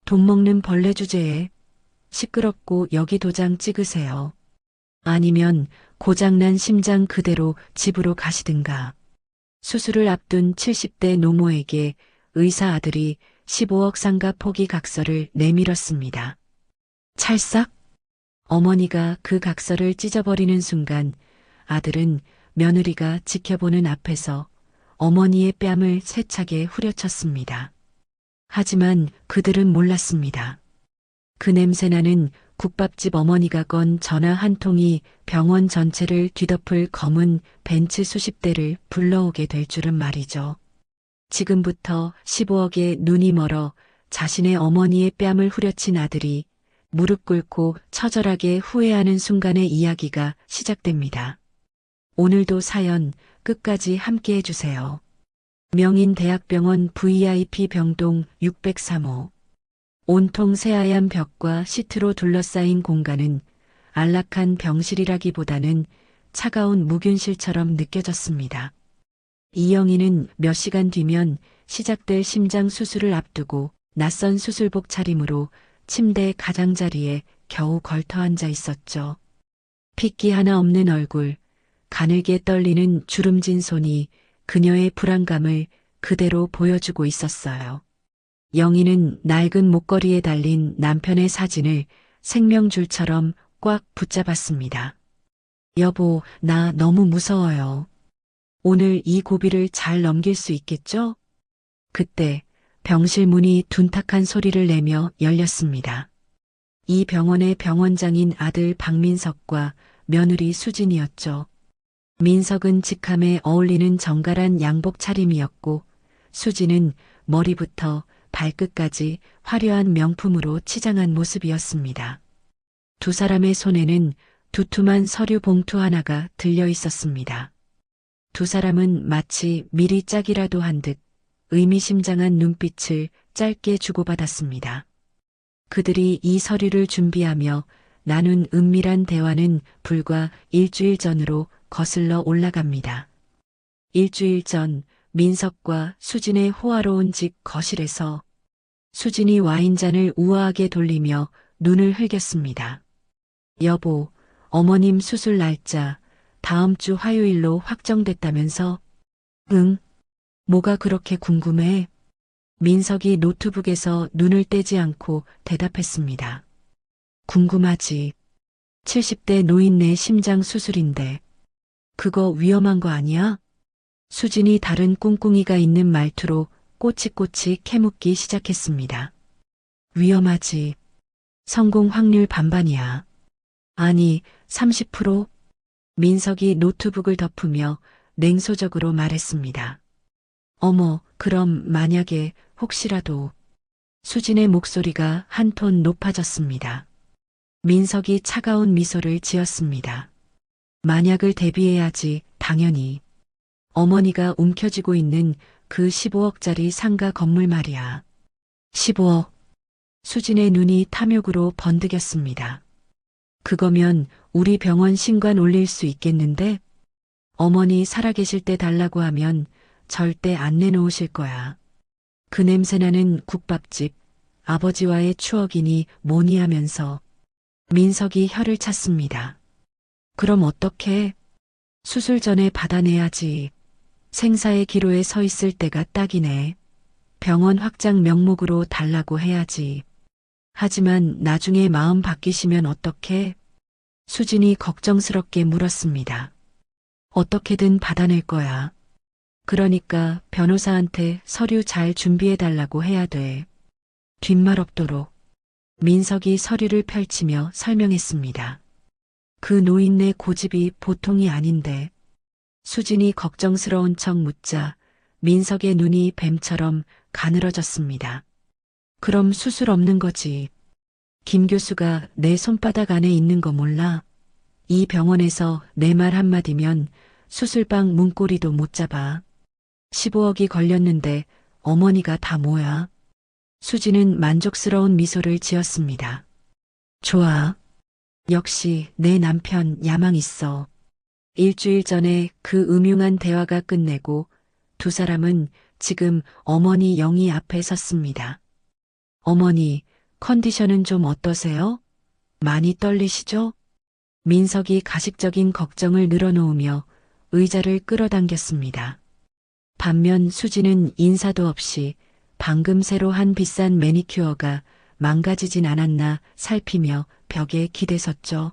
돈 먹는 벌레 주제에 시끄럽고 여기 도장 찍으세요. 아니면 고장난 심장 그대로 집으로 가시든가. 수술을 앞둔 70대 노모에게 의사 아들이 15억 상가 포기 각서를 내밀었습니다. 찰싹? 어머니가 그 각서를 찢어버리는 순간 아들은 며느리가 지켜보는 앞에서 어머니의 뺨을 세차게 후려쳤습니다. 하지만 그들은 몰랐습니다. 그 냄새나는 국밥집 어머니가 건 전화 한 통이 병원 전체를 뒤덮을 검은 벤츠 수십 대를 불러오게 될 줄은 말이죠. 지금부터 15억에 눈이 멀어 자신의 어머니의 뺨을 후려친 아들이 무릎 꿇고 처절하게 후회하는 순간의 이야기가 시작됩니다. 오늘도 사연 끝까지 함께 해주세요. 명인대학병원 VIP 병동 603호. 온통 새하얀 벽과 시트로 둘러싸인 공간은 안락한 병실이라기보다는 차가운 무균실처럼 느껴졌습니다. 이영희는 몇 시간 뒤면 시작될 심장 수술을 앞두고 낯선 수술복 차림으로 침대 가장자리에 겨우 걸터 앉아 있었죠. 핏기 하나 없는 얼굴, 가늘게 떨리는 주름진 손이 그녀의 불안감을 그대로 보여주고 있었어요. 영희는 낡은 목걸이에 달린 남편의 사진을 생명줄처럼 꽉 붙잡았습니다. 여보, 나 너무 무서워요. 오늘 이 고비를 잘 넘길 수 있겠죠? 그때 병실 문이 둔탁한 소리를 내며 열렸습니다. 이 병원의 병원장인 아들 박민석과 며느리 수진이었죠. 민석은 직함에 어울리는 정갈한 양복 차림이었고 수진은 머리부터 발끝까지 화려한 명품으로 치장한 모습이었습니다. 두 사람의 손에는 두툼한 서류 봉투 하나가 들려 있었습니다. 두 사람은 마치 미리 짝이라도 한 듯 의미심장한 눈빛을 짧게 주고받았습니다. 그들이 이 서류를 준비하며 나눈 은밀한 대화는 불과 일주일 전으로 거슬러 올라갑니다. 일주일 전 민석과 수진의 호화로운 집 거실에서 수진이 와인잔을 우아하게 돌리며 눈을 흘겼습니다. 여보, 어머님 수술 날짜 다음 주 화요일로 확정됐다면서? 응? 뭐가 그렇게 궁금해? 민석이 노트북에서 눈을 떼지 않고 대답했습니다. 궁금하지. 70대 노인네 심장 수술인데. 그거 위험한 거 아니야? 수진이 다른 꿍꿍이가 있는 말투로 꼬치꼬치 캐묻기 시작했습니다. 위험하지. 성공 확률 반반이야. 아니, 30%? 민석이 노트북을 덮으며 냉소적으로 말했습니다. 어머, 그럼 만약에 혹시라도. 수진의 목소리가 한 톤 높아졌습니다. 민석이 차가운 미소를 지었습니다. 만약을 대비해야지, 당연히. 어머니가 움켜쥐고 있는 그 15억짜리 상가 건물 말이야. 15억. 수진의 눈이 탐욕으로 번득였습니다. 그거면 우리 병원 신관 올릴 수 있겠는데? 어머니 살아계실 때 달라고 하면 절대 안 내놓으실 거야. 그 냄새나는 국밥집, 아버지와의 추억이니 뭐니 하면서 민석이 혀를 찼습니다. 그럼 어떡해? 수술 전에 받아내야지. 생사의 기로에 서 있을 때가 딱이네. 병원 확장 명목으로 달라고 해야지. 하지만 나중에 마음 바뀌시면 어떡해? 수진이 걱정스럽게 물었습니다. 어떻게든 받아낼 거야. 그러니까 변호사한테 서류 잘 준비해달라고 해야 돼. 뒷말 없도록. 민석이 서류를 펼치며 설명했습니다. 그 노인네 고집이 보통이 아닌데. 수진이 걱정스러운 척 묻자 민석의 눈이 뱀처럼 가늘어졌습니다. 그럼 수술 없는 거지. 김 교수가 내 손바닥 안에 있는 거 몰라? 이 병원에서 내 말 한마디면 수술방 문고리도 못 잡아. 15억이 걸렸는데 어머니가 다 뭐야? 수진은 만족스러운 미소를 지었습니다. 좋아. 역시 내 남편 야망 있어. 일주일 전에 그 음흉한 대화가 끝내고 두 사람은 지금 어머니 영희 앞에 섰습니다. 어머니, 컨디션은 좀 어떠세요? 많이 떨리시죠? 민석이 가식적인 걱정을 늘어놓으며 의자를 끌어당겼습니다. 반면 수지는 인사도 없이 방금 새로 한 비싼 매니큐어가 망가지진 않았나 살피며 벽에 기대섰죠.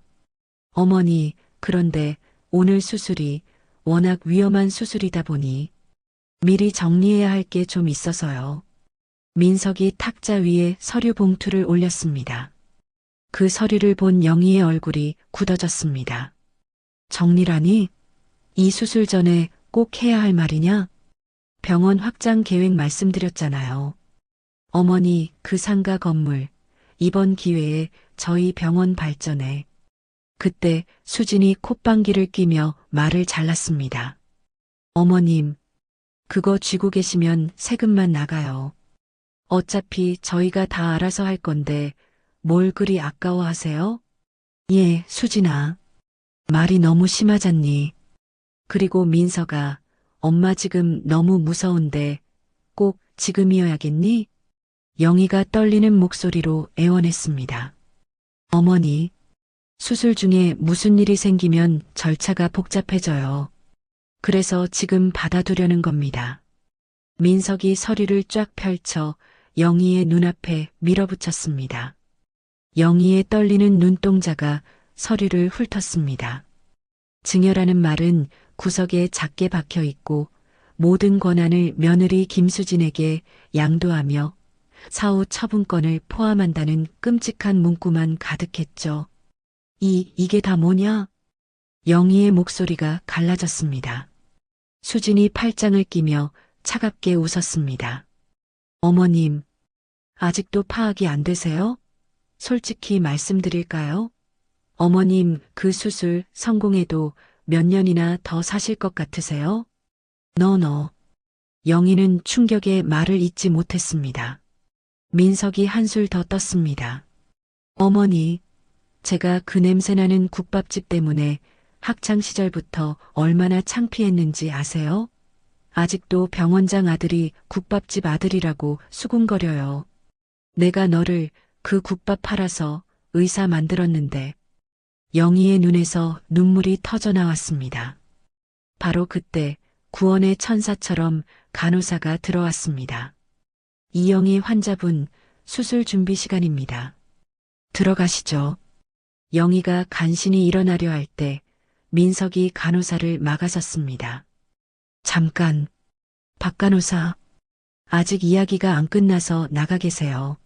어머니, 그런데 오늘 수술이 워낙 위험한 수술이다 보니 미리 정리해야 할 게 좀 있어서요. 민석이 탁자 위에 서류 봉투를 올렸습니다. 그 서류를 본 영희의 얼굴이 굳어졌습니다. 정리라니? 이 수술 전에 꼭 해야 할 말이냐? 병원 확장 계획 말씀드렸잖아요. 어머니, 그 상가 건물, 이번 기회에 저희 병원 발전에. 그때 수진이 콧방귀를 뀌며 말을 잘랐습니다. 어머님, 그거 쥐고 계시면 세금만 나가요. 어차피 저희가 다 알아서 할 건데 뭘 그리 아까워하세요? 예, 수진아. 말이 너무 심하잖니. 그리고 민서가 엄마 지금 너무 무서운데 꼭 지금이어야겠니? 영희가 떨리는 목소리로 애원했습니다. 어머니, 수술 중에 무슨 일이 생기면 절차가 복잡해져요. 그래서 지금 받아두려는 겁니다. 민석이 서류를 쫙 펼쳐 영희의 눈앞에 밀어붙였습니다. 영희의 떨리는 눈동자가 서류를 훑었습니다. 증여라는 말은 구석에 작게 박혀 있고 모든 권한을 며느리 김수진에게 양도하며 사후 처분권을 포함한다는 끔찍한 문구만 가득했죠. 이게 다 뭐냐? 영희의 목소리가 갈라졌습니다. 수진이 팔짱을 끼며 차갑게 웃었습니다. 어머님, 아직도 파악이 안 되세요? 솔직히 말씀드릴까요? 어머님, 그 수술 성공해도 몇 년이나 더 사실 것 같으세요? 너. 영희는 충격에 말을 잇지 못했습니다. 민석이 한술 더 떴습니다. 어머니, 제가 그 냄새나는 국밥집 때문에 학창 시절부터 얼마나 창피했는지 아세요? 아직도 병원장 아들이 국밥집 아들이라고 수군거려요. 내가 너를 그 국밥 팔아서 의사 만들었는데. 영희의 눈에서 눈물이 터져 나왔습니다. 바로 그때 구원의 천사처럼 간호사가 들어왔습니다. 이영희 환자분 수술 준비 시간입니다. 들어가시죠. 영희가 간신히 일어나려 할 때 민석이 간호사를 막아섰습니다. 잠깐, 박 간호사. 아직 이야기가 안 끝나서 나가 계세요.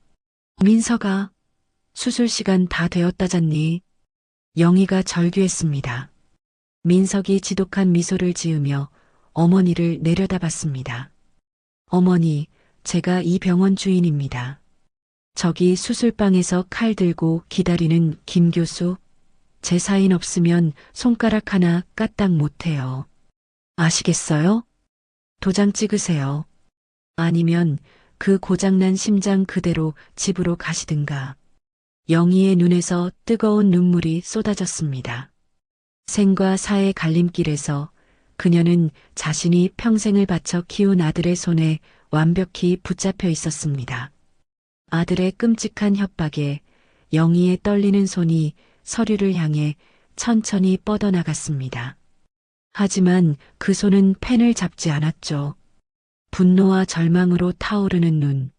민석아, 수술 시간 다 되었다잖니. 영희가 절규했습니다. 민석이 지독한 미소를 지으며 어머니를 내려다봤습니다. 어머니, 제가 이 병원 주인입니다. 저기 수술방에서 칼 들고 기다리는 김 교수, 제 사인 없으면 손가락 하나 까딱 못해요. 아시겠어요? 도장 찍으세요. 아니면 그 고장난 심장 그대로 집으로 가시든가. 영희의 눈에서 뜨거운 눈물이 쏟아졌습니다. 생과 사의 갈림길에서 그녀는 자신이 평생을 바쳐 키운 아들의 손에 완벽히 붙잡혀 있었습니다. 아들의 끔찍한 협박에 영희의 떨리는 손이 서류를 향해 천천히 뻗어나갔습니다. 하지만 그 손은 펜을 잡지 않았죠. 분노와 절망으로 타오르는 눈.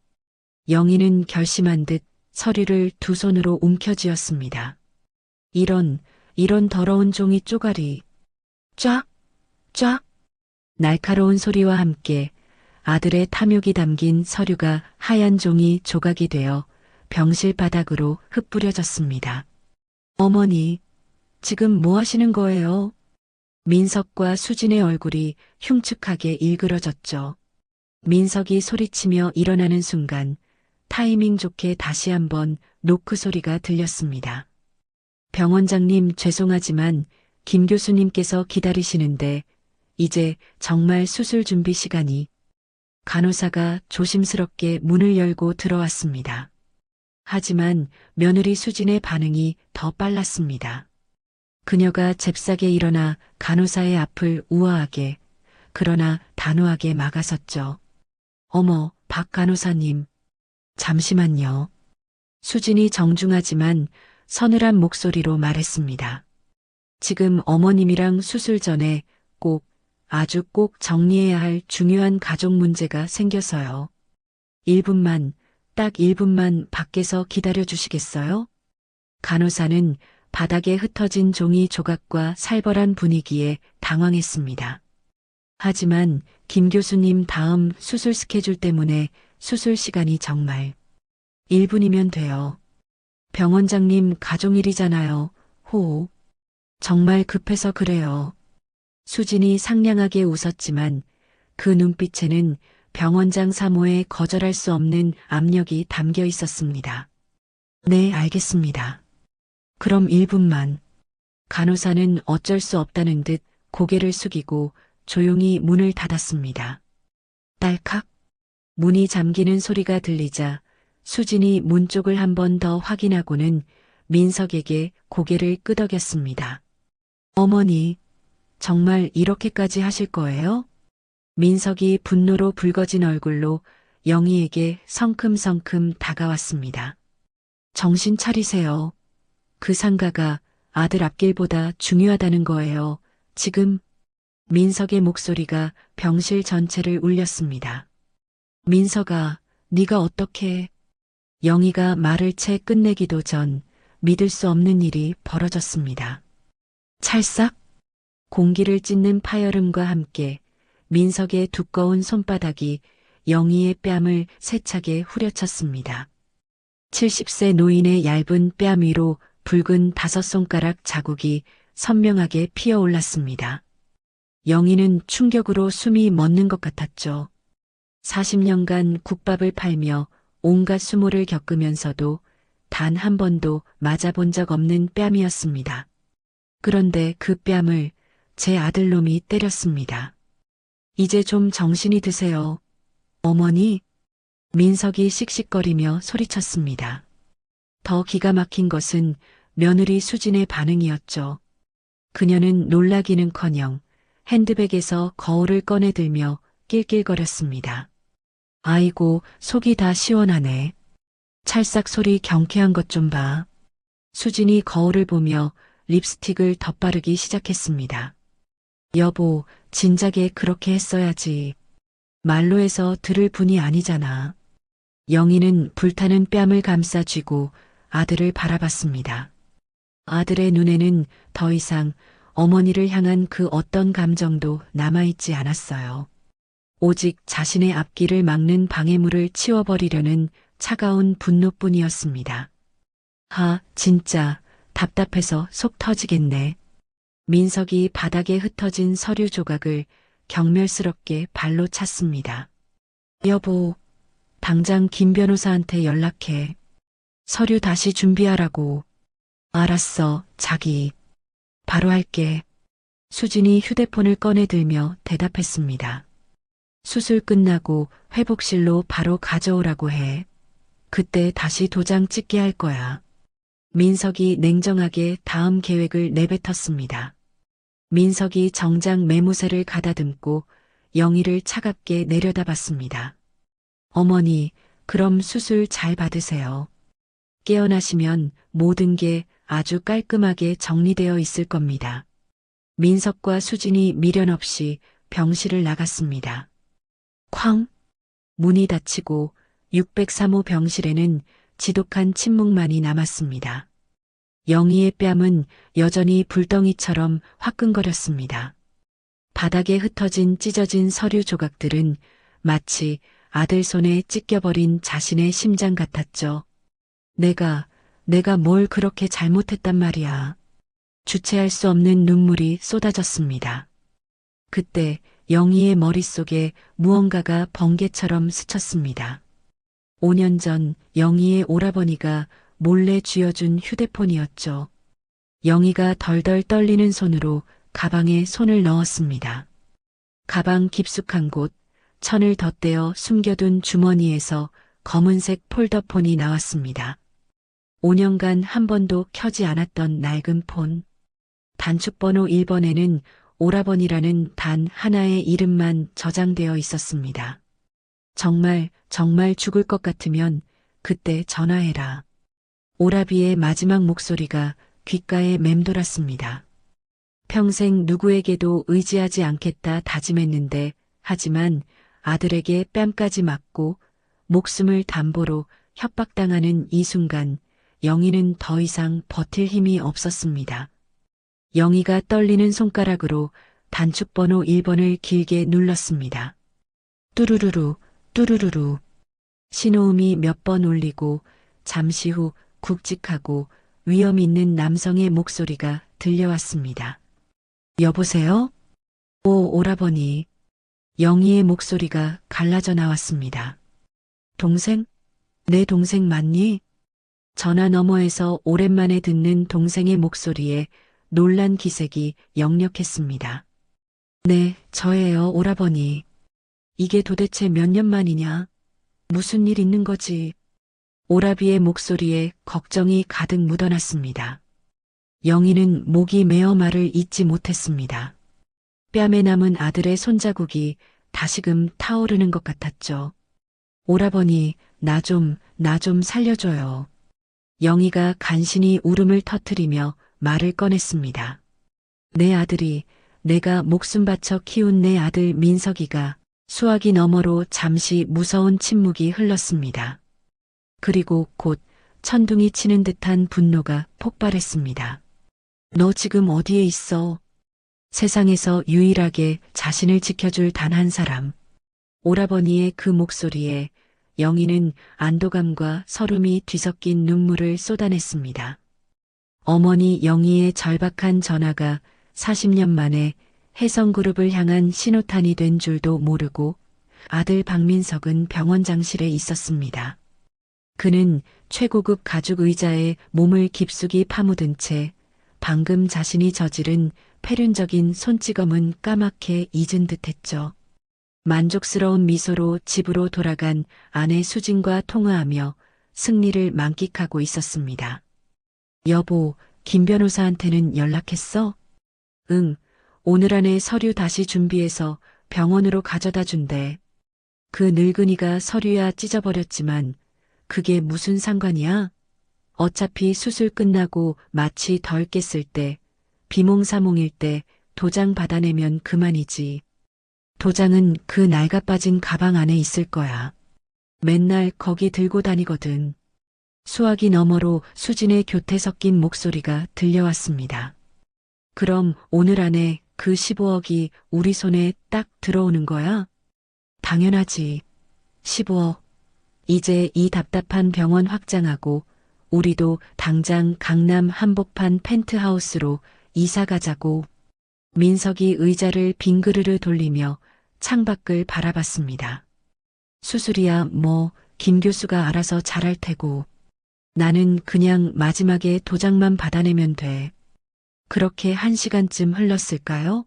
영희는 결심한 듯 서류를 두 손으로 움켜쥐었습니다. 이런 더러운 종이 쪼가리. 쫙, 쫙. 날카로운 소리와 함께 아들의 탐욕이 담긴 서류가 하얀 종이 조각이 되어 병실 바닥으로 흩뿌려졌습니다. 어머니, 지금 뭐 하시는 거예요? 민석과 수진의 얼굴이 흉측하게 일그러졌죠. 민석이 소리치며 일어나는 순간 타이밍 좋게 다시 한번 노크 소리가 들렸습니다. 병원장님 죄송하지만 김 교수님께서 기다리시는데 이제 정말 수술 준비 시간이. 간호사가 조심스럽게 문을 열고 들어왔습니다. 하지만 며느리 수진의 반응이 더 빨랐습니다. 그녀가 잽싸게 일어나 간호사의 앞을 우아하게 그러나 단호하게 막아섰죠. 어머, 박 간호사님. 잠시만요. 수진이 정중하지만 서늘한 목소리로 말했습니다. 지금 어머님이랑 수술 전에 꼭, 아주 꼭 정리해야 할 중요한 가족 문제가 생겨서요. 1분만, 딱 1분만 밖에서 기다려 주시겠어요? 간호사는 바닥에 흩어진 종이 조각과 살벌한 분위기에 당황했습니다. 하지만 김 교수님 다음 수술 스케줄 때문에 수술 시간이 정말 1분이면 돼요. 병원장님 가족일이잖아요. 호호. 정말 급해서 그래요. 수진이 상냥하게 웃었지만 그 눈빛에는 병원장 사모에 거절할 수 없는 압력이 담겨 있었습니다. 네, 알겠습니다. 그럼 1분만. 간호사는 어쩔 수 없다는 듯 고개를 숙이고 조용히 문을 닫았습니다. 딸칵. 문이 잠기는 소리가 들리자 수진이 문 쪽을 한 번 더 확인하고는 민석에게 고개를 끄덕였습니다. 어머니, 정말 이렇게까지 하실 거예요? 민석이 분노로 붉어진 얼굴로 영희에게 성큼성큼 다가왔습니다. 정신 차리세요. 그 상가가 아들 앞길보다 중요하다는 거예요. 지금 민석의 목소리가 병실 전체를 울렸습니다. 민석아, 네가 어떻게... 영희가 말을 채 끝내기도 전 믿을 수 없는 일이 벌어졌습니다. 찰싹 공기를 찢는 파열음과 함께 민석의 두꺼운 손바닥이 영희의 뺨을 세차게 후려쳤습니다. 70세 노인의 얇은 뺨 위로 붉은 5손가락 자국이 선명하게 피어올랐습니다. 영희는 충격으로 숨이 멎는 것 같았죠. 40년간 국밥을 팔며 온갖 수모를 겪으면서도 단 한 번도 맞아본 적 없는 뺨이었습니다. 그런데 그 뺨을 제 아들놈이 때렸습니다. 이제 좀 정신이 드세요. 어머니, 민석이 씩씩거리며 소리쳤습니다. 더 기가 막힌 것은 며느리 수진의 반응이었죠. 그녀는 놀라기는커녕 핸드백에서 거울을 꺼내들며 낄낄거렸습니다. 아이고, 속이 다 시원하네. 찰싹 소리 경쾌한 것 좀 봐. 수진이 거울을 보며 립스틱을 덧바르기 시작했습니다. 여보, 진작에 그렇게 했어야지. 말로 해서 들을 분이 아니잖아. 영희는 불타는 뺨을 감싸 쥐고 아들을 바라봤습니다. 아들의 눈에는 더 이상 어머니를 향한 그 어떤 감정도 남아있지 않았어요. 오직 자신의 앞길을 막는 방해물을 치워버리려는 차가운 분노뿐이었습니다. 아, 진짜 답답해서 속 터지겠네. 민석이 바닥에 흩어진 서류 조각을 경멸스럽게 발로 찼습니다. 여보, 당장 김 변호사한테 연락해. 서류 다시 준비하라고. 알았어, 자기. 바로 할게. 수진이 휴대폰을 꺼내들며 대답했습니다. 수술 끝나고 회복실로 바로 가져오라고 해. 그때 다시 도장 찍게 할 거야. 민석이 냉정하게 다음 계획을 내뱉었습니다. 민석이 정장 매무새를 가다듬고 영희를 차갑게 내려다봤습니다. 어머니, 그럼 수술 잘 받으세요. 깨어나시면 모든 게 아주 깔끔하게 정리되어 있을 겁니다. 민석과 수진이 미련 없이 병실을 나갔습니다. 쾅! 문이 닫히고 603호 병실에는 지독한 침묵만이 남았습니다. 영희의 뺨은 여전히 불덩이처럼 화끈거렸습니다. 바닥에 흩어진 찢어진 서류 조각들은 마치 아들 손에 찢겨버린 자신의 심장 같았죠. 내가 뭘 그렇게 잘못했단 말이야. 주체할 수 없는 눈물이 쏟아졌습니다. 그때 영희의 머릿속에 무언가가 번개처럼 스쳤습니다. 5년 전 영희의 오라버니가 몰래 쥐어준 휴대폰이었죠. 영희가 덜덜 떨리는 손으로 가방에 손을 넣었습니다. 가방 깊숙한 곳, 천을 덧대어 숨겨둔 주머니에서 검은색 폴더폰이 나왔습니다. 5년간 한 번도 켜지 않았던 낡은 폰. 단축번호 1번에는 오라버니라는 단 하나의 이름만 저장되어 있었습니다. 정말 죽을 것 같으면 그때 전화해라. 오라비의 마지막 목소리가 귓가에 맴돌았습니다. 평생 누구에게도 의지하지 않겠다 다짐했는데, 하지만 아들에게 뺨까지 맞고 목숨을 담보로 협박당하는 이 순간 영희는 더 이상 버틸 힘이 없었습니다. 영희가 떨리는 손가락으로 단축번호 1번을 길게 눌렀습니다. 뚜루루루, 뚜루루루. 신호음이 몇 번 울리고 잠시 후 굵직하고 위험 있는 남성의 목소리가 들려왔습니다. 여보세요? 오, 오라버니. 영희의 목소리가 갈라져 나왔습니다. 동생? 내 동생 맞니? 전화 너머에서 오랜만에 듣는 동생의 목소리에 놀란 기색이 역력했습니다. 네, 저예요, 오라버니. 이게 도대체 몇 년 만이냐? 무슨 일 있는 거지? 오라비의 목소리에 걱정이 가득 묻어났습니다. 영희는 목이 메어 말을 잇지 못했습니다. 뺨에 남은 아들의 손자국이 다시금 타오르는 것 같았죠. 오라버니, 나 좀 살려줘요. 영희가 간신히 울음을 터뜨리며 말을 꺼냈습니다. 내 아들이, 내가 목숨 바쳐 키운 내 아들 민석이가. 수화기 너머로 잠시 무서운 침묵이 흘렀습니다. 그리고 곧 천둥이 치는 듯한 분노가 폭발했습니다. 너 지금 어디에 있어? 세상에서 유일하게 자신을 지켜줄 단 한 사람. 오라버니의 그 목소리에 영희는 안도감과 서름이 뒤섞인 눈물을 쏟아냈습니다. 어머니 영희의 절박한 전화가 40년 만에 혜성그룹을 향한 신호탄이 된 줄도 모르고 아들 박민석은 병원장실에 있었습니다. 그는 최고급 가죽 의자에 몸을 깊숙이 파묻은 채 방금 자신이 저지른 패륜적인 손찌검은 까맣게 잊은 듯했죠. 만족스러운 미소로 집으로 돌아간 아내 수진과 통화하며 승리를 만끽하고 있었습니다. 여보, 김 변호사한테는 연락했어? 응, 오늘 안에 서류 다시 준비해서 병원으로 가져다 준대. 그 늙은이가 서류야 찢어버렸지만 그게 무슨 상관이야? 어차피 수술 끝나고 마취 덜 깼을 때, 비몽사몽일 때 도장 받아내면 그만이지. 도장은 그 낡아빠진 가방 안에 있을 거야. 맨날 거기 들고 다니거든. 수화기 너머로 수진의 교태 섞인 목소리가 들려왔습니다. 그럼 오늘 안에 그 15억이 우리 손에 딱 들어오는 거야? 당연하지. 15억. 이제 이 답답한 병원 확장하고 우리도 당장 강남 한복판 펜트하우스로 이사 가자고. 민석이 의자를 빙그르르 돌리며 창밖을 바라봤습니다. 수술이야 뭐 김 교수가 알아서 잘할 테고. 나는 그냥 마지막에 도장만 받아내면 돼. 그렇게 1시간쯤 흘렀을까요?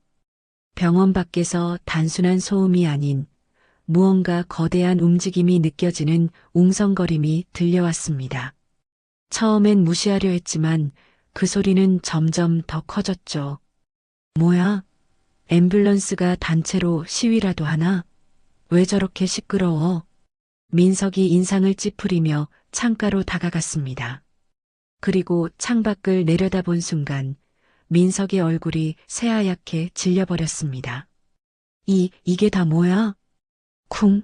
병원 밖에서 단순한 소음이 아닌 무언가 거대한 움직임이 느껴지는 웅성거림이 들려왔습니다. 처음엔 무시하려 했지만 그 소리는 점점 더 커졌죠. 뭐야? 앰뷸런스가 단체로 시위라도 하나? 왜 저렇게 시끄러워? 민석이 인상을 찌푸리며 창가로 다가갔습니다. 그리고 창밖을 내려다본 순간 민석의 얼굴이 새하얗게 질려버렸습니다. 이게 다 뭐야? 쿵.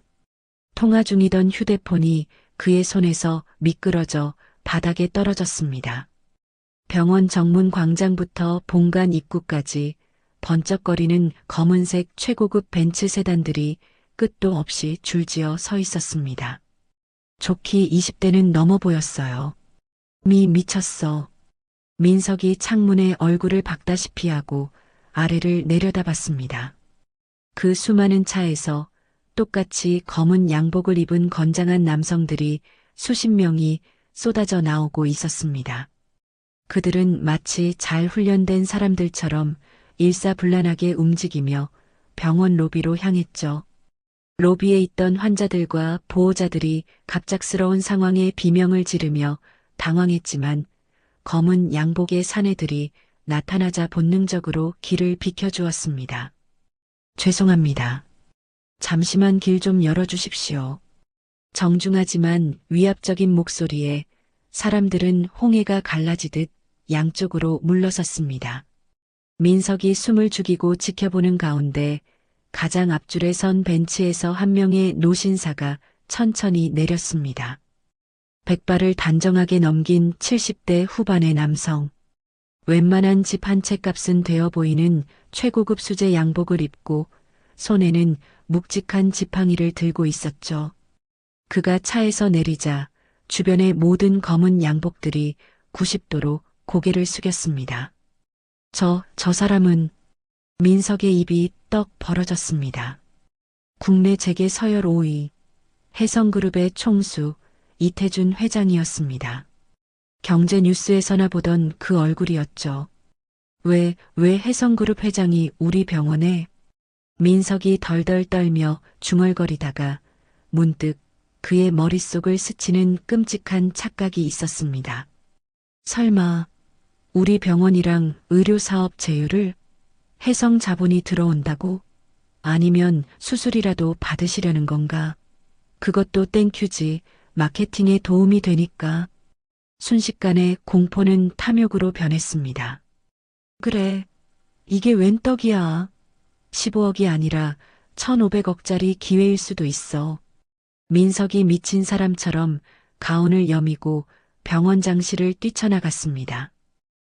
통화 중이던 휴대폰이 그의 손에서 미끄러져 바닥에 떨어졌습니다. 병원 정문 광장부터 본관 입구까지 번쩍거리는 검은색 최고급 벤츠 세단들이 끝도 없이 줄지어 서 있었습니다. 좋기 20대는 넘어 보였어요. 미쳤어. 민석이 창문에 얼굴을 박다시피 하고 아래를 내려다봤습니다. 그 수많은 차에서 똑같이 검은 양복을 입은 건장한 남성들이 수십 명이 쏟아져 나오고 있었습니다. 그들은 마치 잘 훈련된 사람들처럼 일사불란하게 움직이며 병원 로비로 향했죠. 로비에 있던 환자들과 보호자들이 갑작스러운 상황에 비명을 지르며 당황했지만 검은 양복의 사내들이 나타나자 본능적으로 길을 비켜주었습니다. 죄송합니다. 잠시만 길 좀 열어주십시오. 정중하지만 위압적인 목소리에 사람들은 홍해가 갈라지듯 양쪽으로 물러섰습니다. 민석이 숨을 죽이고 지켜보는 가운데 가장 앞줄에 선 벤치에서 한 명의 노신사가 천천히 내렸습니다. 백발을 단정하게 넘긴 70대 후반의 남성. 웬만한 집 한 채 값은 되어 보이는 최고급 수제 양복을 입고 손에는 묵직한 지팡이를 들고 있었죠. 그가 차에서 내리자 주변의 모든 검은 양복들이 90도로 고개를 숙였습니다. 저 사람은 민석의 입이 떡 벌어졌습니다. 국내 재계 서열 5위 해성그룹의 총수 이태준 회장이었습니다. 경제 뉴스에서나 보던 그 얼굴이었죠. 왜 해성그룹 회장이 우리 병원에? 민석이 덜덜 떨며 중얼거리다가 문득 그의 머릿속을 스치는 끔찍한 착각이 있었습니다. 설마 우리 병원이랑 의료사업 제휴를 해성 자본이 들어온다고? 아니면 수술이라도 받으시려는 건가? 그것도 땡큐지. 마케팅에 도움이 되니까. 순식간에 공포는 탐욕으로 변했습니다. 그래, 이게 웬 떡이야. 15억이 아니라 1,500억짜리 기회일 수도 있어. 민석이 미친 사람처럼 가운을 여미고 병원장실을 뛰쳐나갔습니다.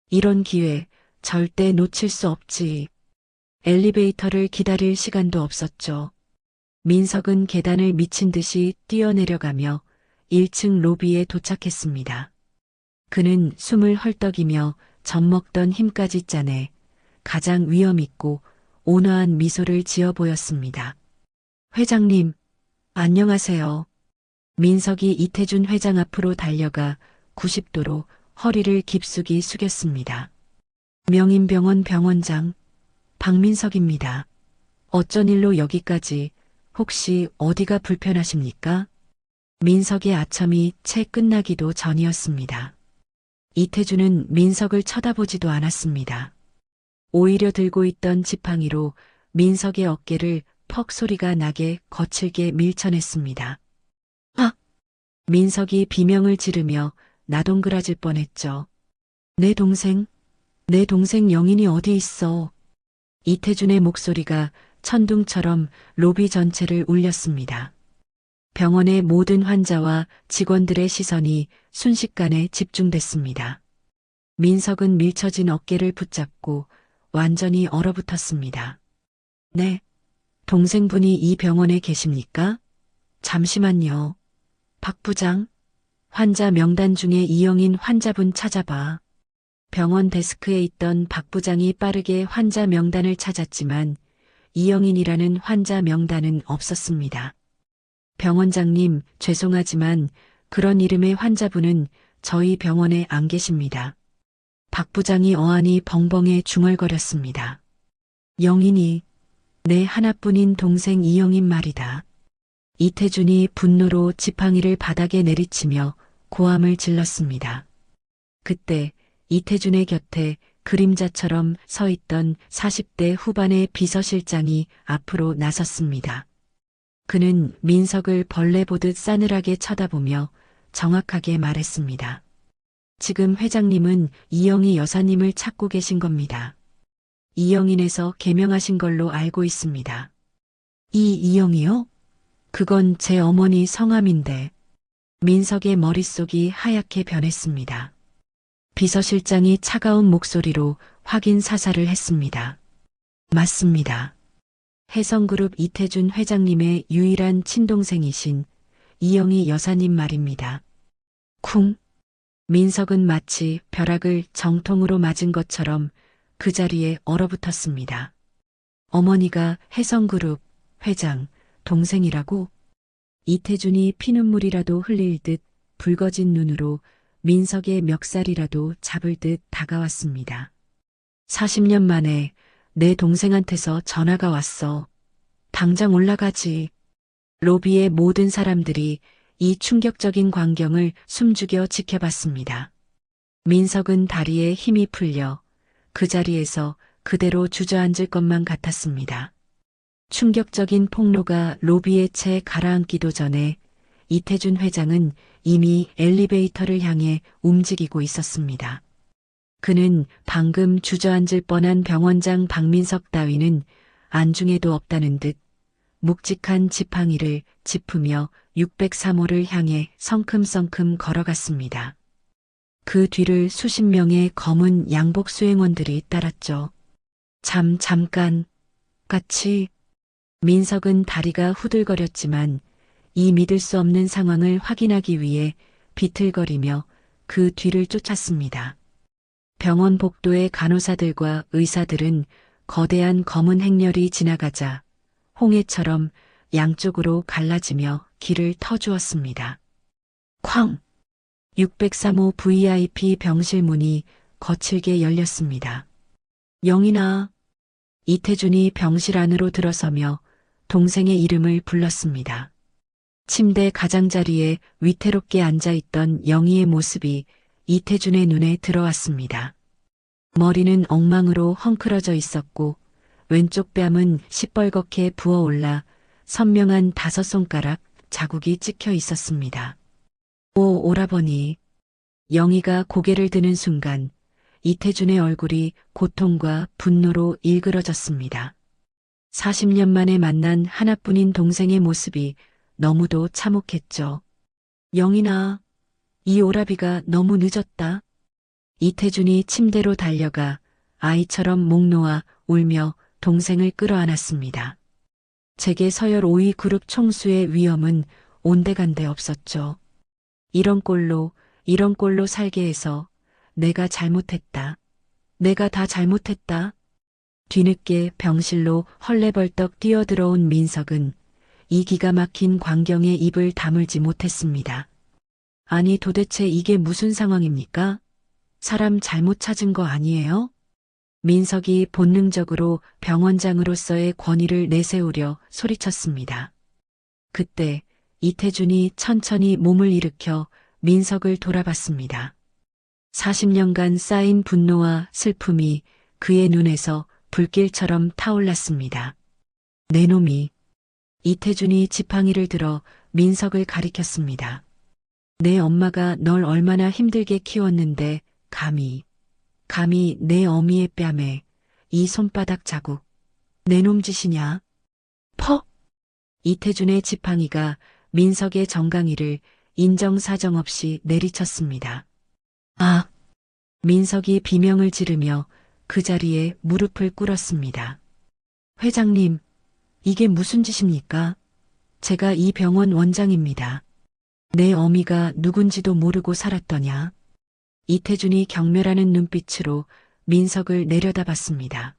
이런 기회 절대 놓칠 수 없지. 엘리베이터를 기다릴 시간도 없었죠. 민석은 계단을 미친 듯이 뛰어내려가며 1층 로비에 도착했습니다. 그는 숨을 헐떡이며 젖먹던 힘까지 짜내 가장 위엄있고 온화한 미소를 지어 보였습니다. 회장님, 안녕하세요. 민석이 이태준 회장 앞으로 달려가 90도로 허리를 깊숙이 숙였습니다. 명인병원 병원장 박민석입니다. 어쩐 일로 여기까지, 혹시 어디가 불편하십니까? 민석의 아첨이 채 끝나기도 전이었습니다. 이태준은 민석을 쳐다보지도 않았습니다. 오히려 들고 있던 지팡이로 민석의 어깨를 퍽 소리가 나게 거칠게 밀쳐냈습니다. 아! 민석이 비명을 지르며 나동그라질 뻔했죠. 내 동생 영인이 어디 있어? 이태준의 목소리가 천둥처럼 로비 전체를 울렸습니다. 병원의 모든 환자와 직원들의 시선이 순식간에 집중됐습니다. 민석은 밀쳐진 어깨를 붙잡고 완전히 얼어붙었습니다. 네, 동생분이 이 병원에 계십니까? 잠시만요. 박 부장, 환자 명단 중에 이영인 환자분 찾아봐. 병원 데스크에 있던 박 부장이 빠르게 환자 명단을 찾았지만 이영인이라는 환자 명단은 없었습니다. 병원장님, 죄송하지만 그런 이름의 환자분은 저희 병원에 안 계십니다. 박 부장이 어안이 벙벙해 중얼거렸습니다. 영인이 내 하나뿐인 동생 이영인 말이다. 이태준이 분노로 지팡이를 바닥에 내리치며 고함을 질렀습니다. 그때 이태준의 곁에 그림자처럼 서 있던 40대 후반의 비서실장이 앞으로 나섰습니다. 그는 민석을 벌레 보듯 싸늘하게 쳐다보며 정확하게 말했습니다. 지금 회장님은 이영희 여사님을 찾고 계신 겁니다. 이영인에서 개명하신 걸로 알고 있습니다. 이영희요? 그건 제 어머니 성함인데. 민석의 머릿속이 하얗게 변했습니다. 비서실장이 차가운 목소리로 확인 사살을 했습니다. 맞습니다. 해성그룹 이태준 회장님의 유일한 친동생이신 이영희 여사님 말입니다. 쿵. 민석은 마치 벼락을 정통으로 맞은 것처럼 그 자리에 얼어붙었습니다. 어머니가 해성그룹 회장 동생이라고? 이태준이 피눈물이라도 흘릴 듯 붉어진 눈으로 민석의 멱살이라도 잡을 듯 다가왔습니다. 40년 만에 내 동생한테서 전화가 왔어. 당장 올라가지. 로비의 모든 사람들이 이 충격적인 광경을 숨죽여 지켜봤습니다. 민석은 다리에 힘이 풀려 그 자리에서 그대로 주저앉을 것만 같았습니다. 충격적인 폭로가 로비의 채 가라앉기도 전에 이태준 회장은 이미 엘리베이터를 향해 움직이고 있었습니다. 그는 방금 주저앉을 뻔한 병원장 박민석 따위는 안중에도 없다는 듯 묵직한 지팡이를 짚으며 603호를 향해 성큼성큼 걸어갔습니다. 그 뒤를 수십 명의 검은 양복 수행원들이 따랐죠. 잠깐, 같이. 민석은 다리가 후들거렸지만 이 믿을 수 없는 상황을 확인하기 위해 비틀거리며 그 뒤를 쫓았습니다. 병원 복도의 간호사들과 의사들은 거대한 검은 행렬이 지나가자 홍해처럼 양쪽으로 갈라지며 길을 터주었습니다. 쾅! 603호 VIP 병실 문이 거칠게 열렸습니다. 영인아. 이태준이 병실 안으로 들어서며 동생의 이름을 불렀습니다. 침대 가장자리에 위태롭게 앉아있던 영희의 모습이 이태준의 눈에 들어왔습니다. 머리는 엉망으로 헝클어져 있었고 왼쪽 뺨은 시뻘겋게 부어올라 선명한 5손가락 자국이 찍혀 있었습니다. 오, 오라버니. 영희가 고개를 드는 순간 이태준의 얼굴이 고통과 분노로 일그러졌습니다. 40년 만에 만난 하나뿐인 동생의 모습이 너무도 참혹했죠. 영희나, 이 오라비가 너무 늦었다. 이태준이 침대로 달려가 아이처럼 목 놓아 울며 동생을 끌어안았습니다. 제게 서열 5위 그룹 총수의 위험은 온데간데 없었죠. 이런 꼴로 살게 해서 내가 잘못했다. 내가 다 잘못했다. 뒤늦게 병실로 헐레벌떡 뛰어들어온 민석은 이 기가 막힌 광경에 입을 다물지 못했습니다. 아니 도대체 이게 무슨 상황입니까? 사람 잘못 찾은 거 아니에요? 민석이 본능적으로 병원장으로서의 권위를 내세우려 소리쳤습니다. 그때 이태준이 천천히 몸을 일으켜 민석을 돌아봤습니다. 40년간 쌓인 분노와 슬픔이 그의 눈에서 불길처럼 타올랐습니다. 내 놈이. 이태준이 지팡이를 들어 민석을 가리켰습니다. 내 엄마가 널 얼마나 힘들게 키웠는데 감히 내 어미의 뺨에 이 손바닥 자국. 내 놈 짓이냐? 퍽! 이태준의 지팡이가 민석의 정강이를 인정사정 없이 내리쳤습니다. 아! 민석이 비명을 지르며 그 자리에 무릎을 꿇었습니다. 회장님, 이게 무슨 짓입니까? 제가 이 병원 원장입니다. 내 어미가 누군지도 모르고 살았더냐? 이태준이 경멸하는 눈빛으로 민석을 내려다봤습니다.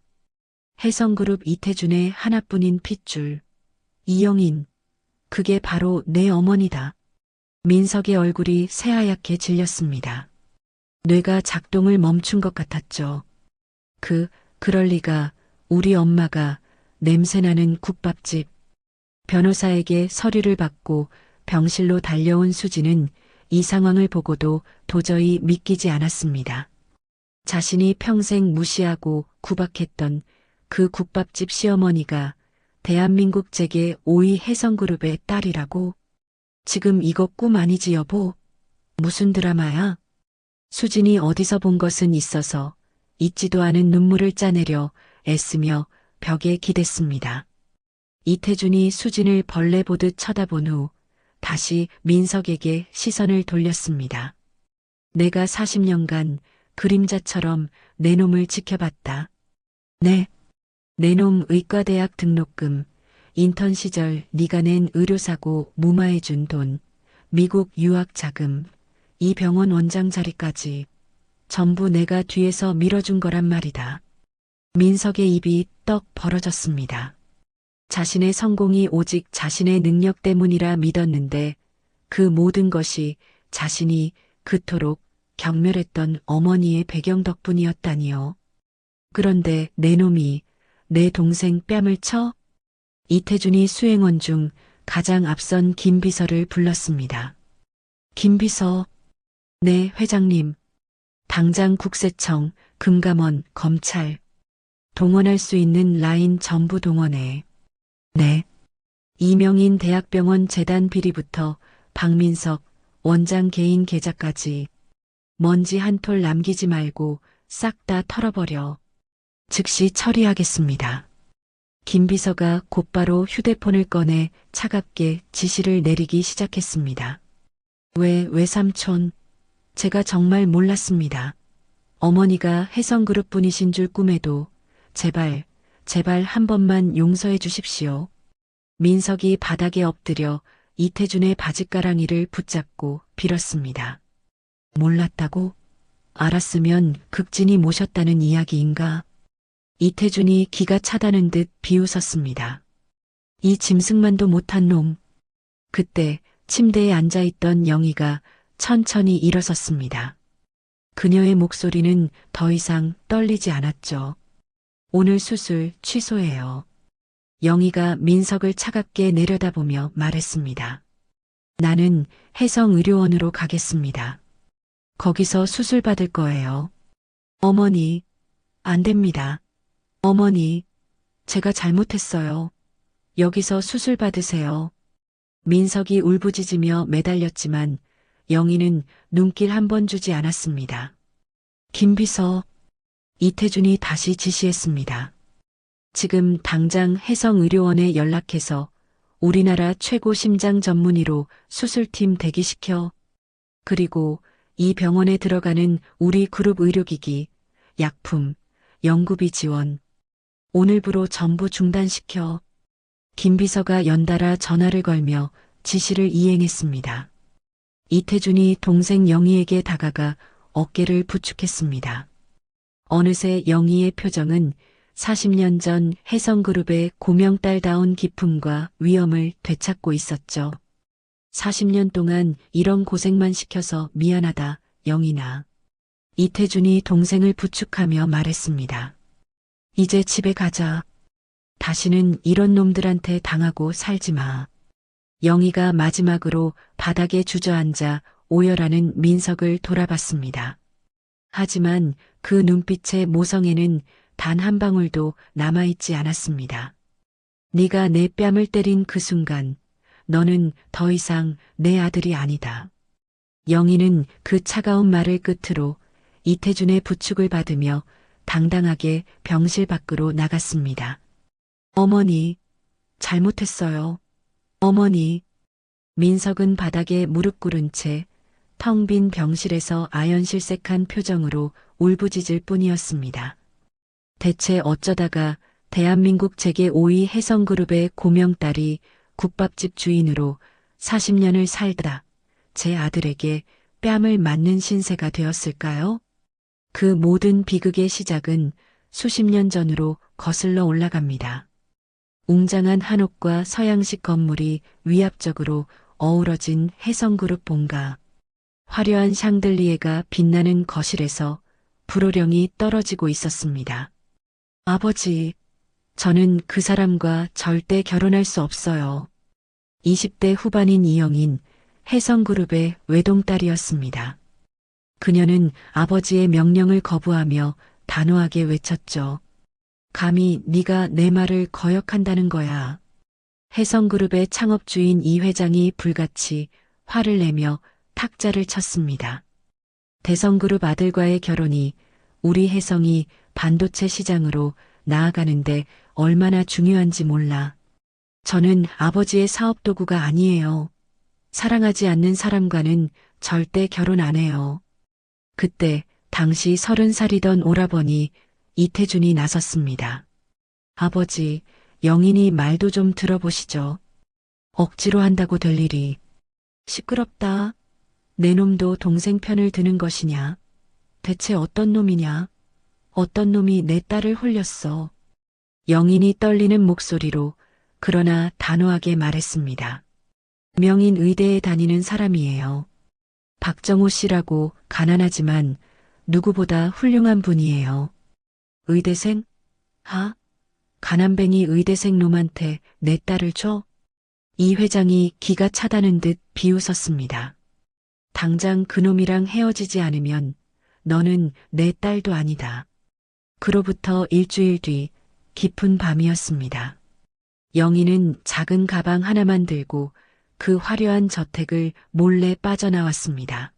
혜성그룹 이태준의 하나뿐인 핏줄. 이영인. 그게 바로 내 어머니다. 민석의 얼굴이 새하얗게 질렸습니다. 뇌가 작동을 멈춘 것 같았죠. 그럴 리가. 우리 엄마가 냄새나는 국밥집. 변호사에게 서류를 받고 병실로 달려온 수지는 이 상황을 보고도 도저히 믿기지 않았습니다. 자신이 평생 무시하고 구박했던 그 국밥집 시어머니가 대한민국 재계 5위 혜성그룹의 딸이라고? 지금 이거 꿈 아니지 여보? 무슨 드라마야? 수진이 어디서 본 것은 있어서 잊지도 않은 눈물을 짜내려 애쓰며 벽에 기댔습니다. 이태준이 수진을 벌레 보듯 쳐다본 후 다시 민석에게 시선을 돌렸습니다. 내가 40년간 그림자처럼 내 놈을 지켜봤다. 네. 내 놈 의과대학 등록금, 인턴 시절 네가 낸 의료사고 무마해준 돈, 미국 유학 자금, 이 병원 원장 자리까지 전부 내가 뒤에서 밀어준 거란 말이다. 민석의 입이 떡 벌어졌습니다. 자신의 성공이 오직 자신의 능력 때문이라 믿었는데 그 모든 것이 자신이 그토록 경멸했던 어머니의 배경 덕분이었다니요. 그런데 내 놈이 내 동생 뺨을 쳐? 이태준이 수행원 중 가장 앞선 김 비서를 불렀습니다. 김 비서. 네, 회장님. 당장 국세청, 금감원, 검찰. 동원할 수 있는 라인 전부 동원해. 네. 이명인 대학병원 재단 비리부터 박민석, 원장 개인 계좌까지 먼지 한 톨 남기지 말고 싹 다 털어버려. 즉시 처리하겠습니다. 김 비서가 곧바로 휴대폰을 꺼내 차갑게 지시를 내리기 시작했습니다. 왜, 외삼촌? 제가 정말 몰랐습니다. 어머니가 혜성그룹 분이신 줄 꿈에도 제발, 제발 한 번만 용서해 주십시오. 민석이 바닥에 엎드려 이태준의 바짓가랑이를 붙잡고 빌었습니다. 몰랐다고? 알았으면 극진히 모셨다는 이야기인가? 이태준이 기가 차다는 듯 비웃었습니다. 이 짐승만도 못한 놈. 그때 침대에 앉아있던 영희가 천천히 일어섰습니다. 그녀의 목소리는 더 이상 떨리지 않았죠. 오늘 수술 취소해요. 영희가 민석을 차갑게 내려다보며 말했습니다. 나는 혜성의료원으로 가겠습니다. 거기서 수술 받을 거예요. 어머니, 안 됩니다. 어머니, 제가 잘못했어요. 여기서 수술 받으세요. 민석이 울부짖으며 매달렸지만 영희는 눈길 한 번 주지 않았습니다. 김 비서, 이태준이 다시 지시했습니다. 지금 당장 혜성의료원에 연락해서 우리나라 최고 심장 전문의로 수술팀 대기시켜. 그리고 이 병원에 들어가는 우리 그룹 의료기기, 약품, 연구비 지원, 오늘부로 전부 중단시켜. 김 비서가 연달아 전화를 걸며 지시를 이행했습니다. 이태준이 동생 영희에게 다가가 어깨를 부축했습니다. 어느새 영희의 표정은 40년 전 혜성그룹의 고명딸다운 기품과 위엄을 되찾고 있었죠. 40년 동안 이런 고생만 시켜서 미안하다, 영희나. 이태준이 동생을 부축하며 말했습니다. 이제 집에 가자. 다시는 이런 놈들한테 당하고 살지 마. 영희가 마지막으로 바닥에 주저앉아 오열하는 민석을 돌아봤습니다. 하지만 그 눈빛의 모성에는 단 한 방울도 남아있지 않았습니다. 네가 내 뺨을 때린 그 순간 너는 더 이상 내 아들이 아니다. 영희는 그 차가운 말을 끝으로 이태준의 부축을 받으며 당당하게 병실 밖으로 나갔습니다. 어머니, 잘못했어요. 어머니. 민석은 바닥에 무릎 꿇은 채 텅 빈 병실에서 아연실색한 표정으로 울부짖을 뿐이었습니다. 대체 어쩌다가 대한민국 제5위 혜성그룹의 고명딸이 국밥집 주인으로 40년을 살다 제 아들에게 뺨을 맞는 신세가 되었을까요? 그 모든 비극의 시작은 수십 년 전으로 거슬러 올라갑니다. 웅장한 한옥과 서양식 건물이 위압적으로 어우러진 혜성그룹 본가. 화려한 샹들리에가 빛나는 거실에서 불호령이 떨어지고 있었습니다. 아버지, 저는 그 사람과 절대 결혼할 수 없어요. 20대 후반인 이영인, 혜성그룹의 외동딸이었습니다. 그녀는 아버지의 명령을 거부하며 단호하게 외쳤죠. 감히 네가 내 말을 거역한다는 거야. 혜성그룹의 창업주인 이 회장이 불같이 화를 내며 탁자를 쳤습니다. 대성그룹 아들과의 결혼이 우리 혜성이 반도체 시장으로 나아가는데 얼마나 중요한지 몰라. 저는 아버지의 사업 도구가 아니에요. 사랑하지 않는 사람과는 절대 결혼 안 해요. 그때 당시 30살이던 오라버니 이태준이 나섰습니다. 아버지, 영인이 말도 좀 들어보시죠. 억지로 한다고 될 일이. 시끄럽다. 내 놈도 동생 편을 드는 것이냐. 대체 어떤 놈이냐. 어떤 놈이 내 딸을 홀렸어. 영인이 떨리는 목소리로 그러나 단호하게 말했습니다. 명인 의대에 다니는 사람이에요. 박정호 씨라고 가난하지만 누구보다 훌륭한 분이에요. 의대생? 하? 가난뱅이 의대생 놈한테 내 딸을 줘? 이 회장이 기가 차다는 듯 비웃었습니다. 당장 그놈이랑 헤어지지 않으면 너는 내 딸도 아니다. 그로부터 일주일 뒤 깊은 밤이었습니다. 영희는 작은 가방 하나만 들고 그 화려한 저택을 몰래 빠져나왔습니다.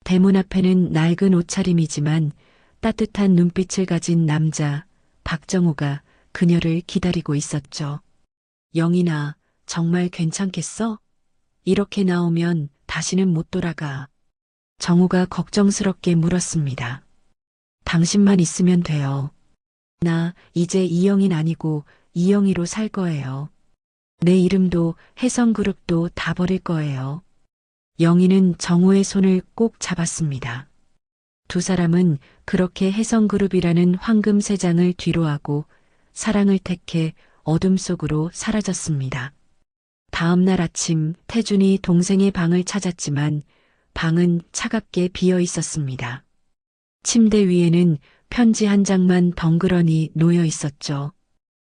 대문 앞에는 낡은 옷차림이지만 따뜻한 눈빛을 가진 남자 박정우가 그녀를 기다리고 있었죠. 영희나, 정말 괜찮겠어? 이렇게 나오면 다시는 못 돌아가. 정우가 걱정스럽게 물었습니다. 당신만 있으면 돼요. 나 이제 이영인 아니고 이영희로 살 거예요. 내 이름도 혜성그룹도 다 버릴 거예요. 영희는 정우의 손을 꼭 잡았습니다. 두 사람은 그렇게 혜성그룹이라는 황금 세장을 뒤로하고 사랑을 택해 어둠 속으로 사라졌습니다. 다음 날 아침 태준이 동생의 방을 찾았지만 방은 차갑게 비어 있었습니다. 침대 위에는 편지 한 장만 덩그러니 놓여 있었죠.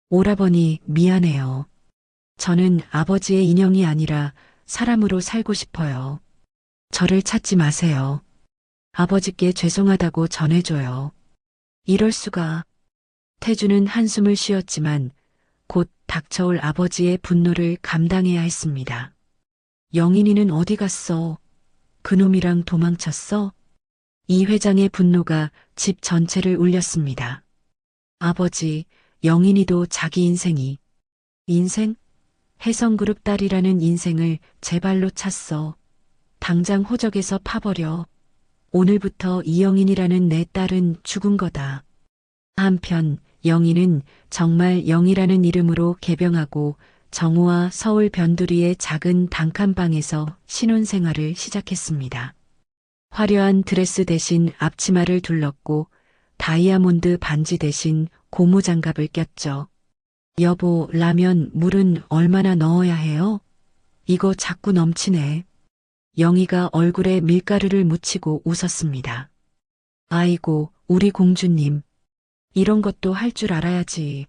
오라버니, 미안해요. 저는 아버지의 인형이 아니라 사람으로 살고 싶어요. 저를 찾지 마세요. 아버지께 죄송하다고 전해줘요. 이럴 수가. 태주는 한숨을 쉬었지만 곧 닥쳐올 아버지의 분노를 감당해야 했습니다. 영인이는 어디 갔어? 그놈이랑 도망쳤어? 이 회장의 분노가 집 전체를 울렸습니다. 아버지, 영인이도 자기 인생이. 인생? 혜성그룹 딸이라는 인생을 제 발로 찼어. 당장 호적에서 파버려. 오늘부터 이영인이라는 내 딸은 죽은 거다. 한편 영희는 정말 영희라는 이름으로 개병하고 정우와 서울 변두리의 작은 단칸방에서 신혼생활을 시작했습니다. 화려한 드레스 대신 앞치마를 둘렀고 다이아몬드 반지 대신 고무장갑을 꼈죠. 여보, 라면 물은 얼마나 넣어야 해요? 이거 자꾸 넘치네. 영희가 얼굴에 밀가루를 묻히고 웃었습니다. 아이고, 우리 공주님. 이런 것도 할 줄 알아야지.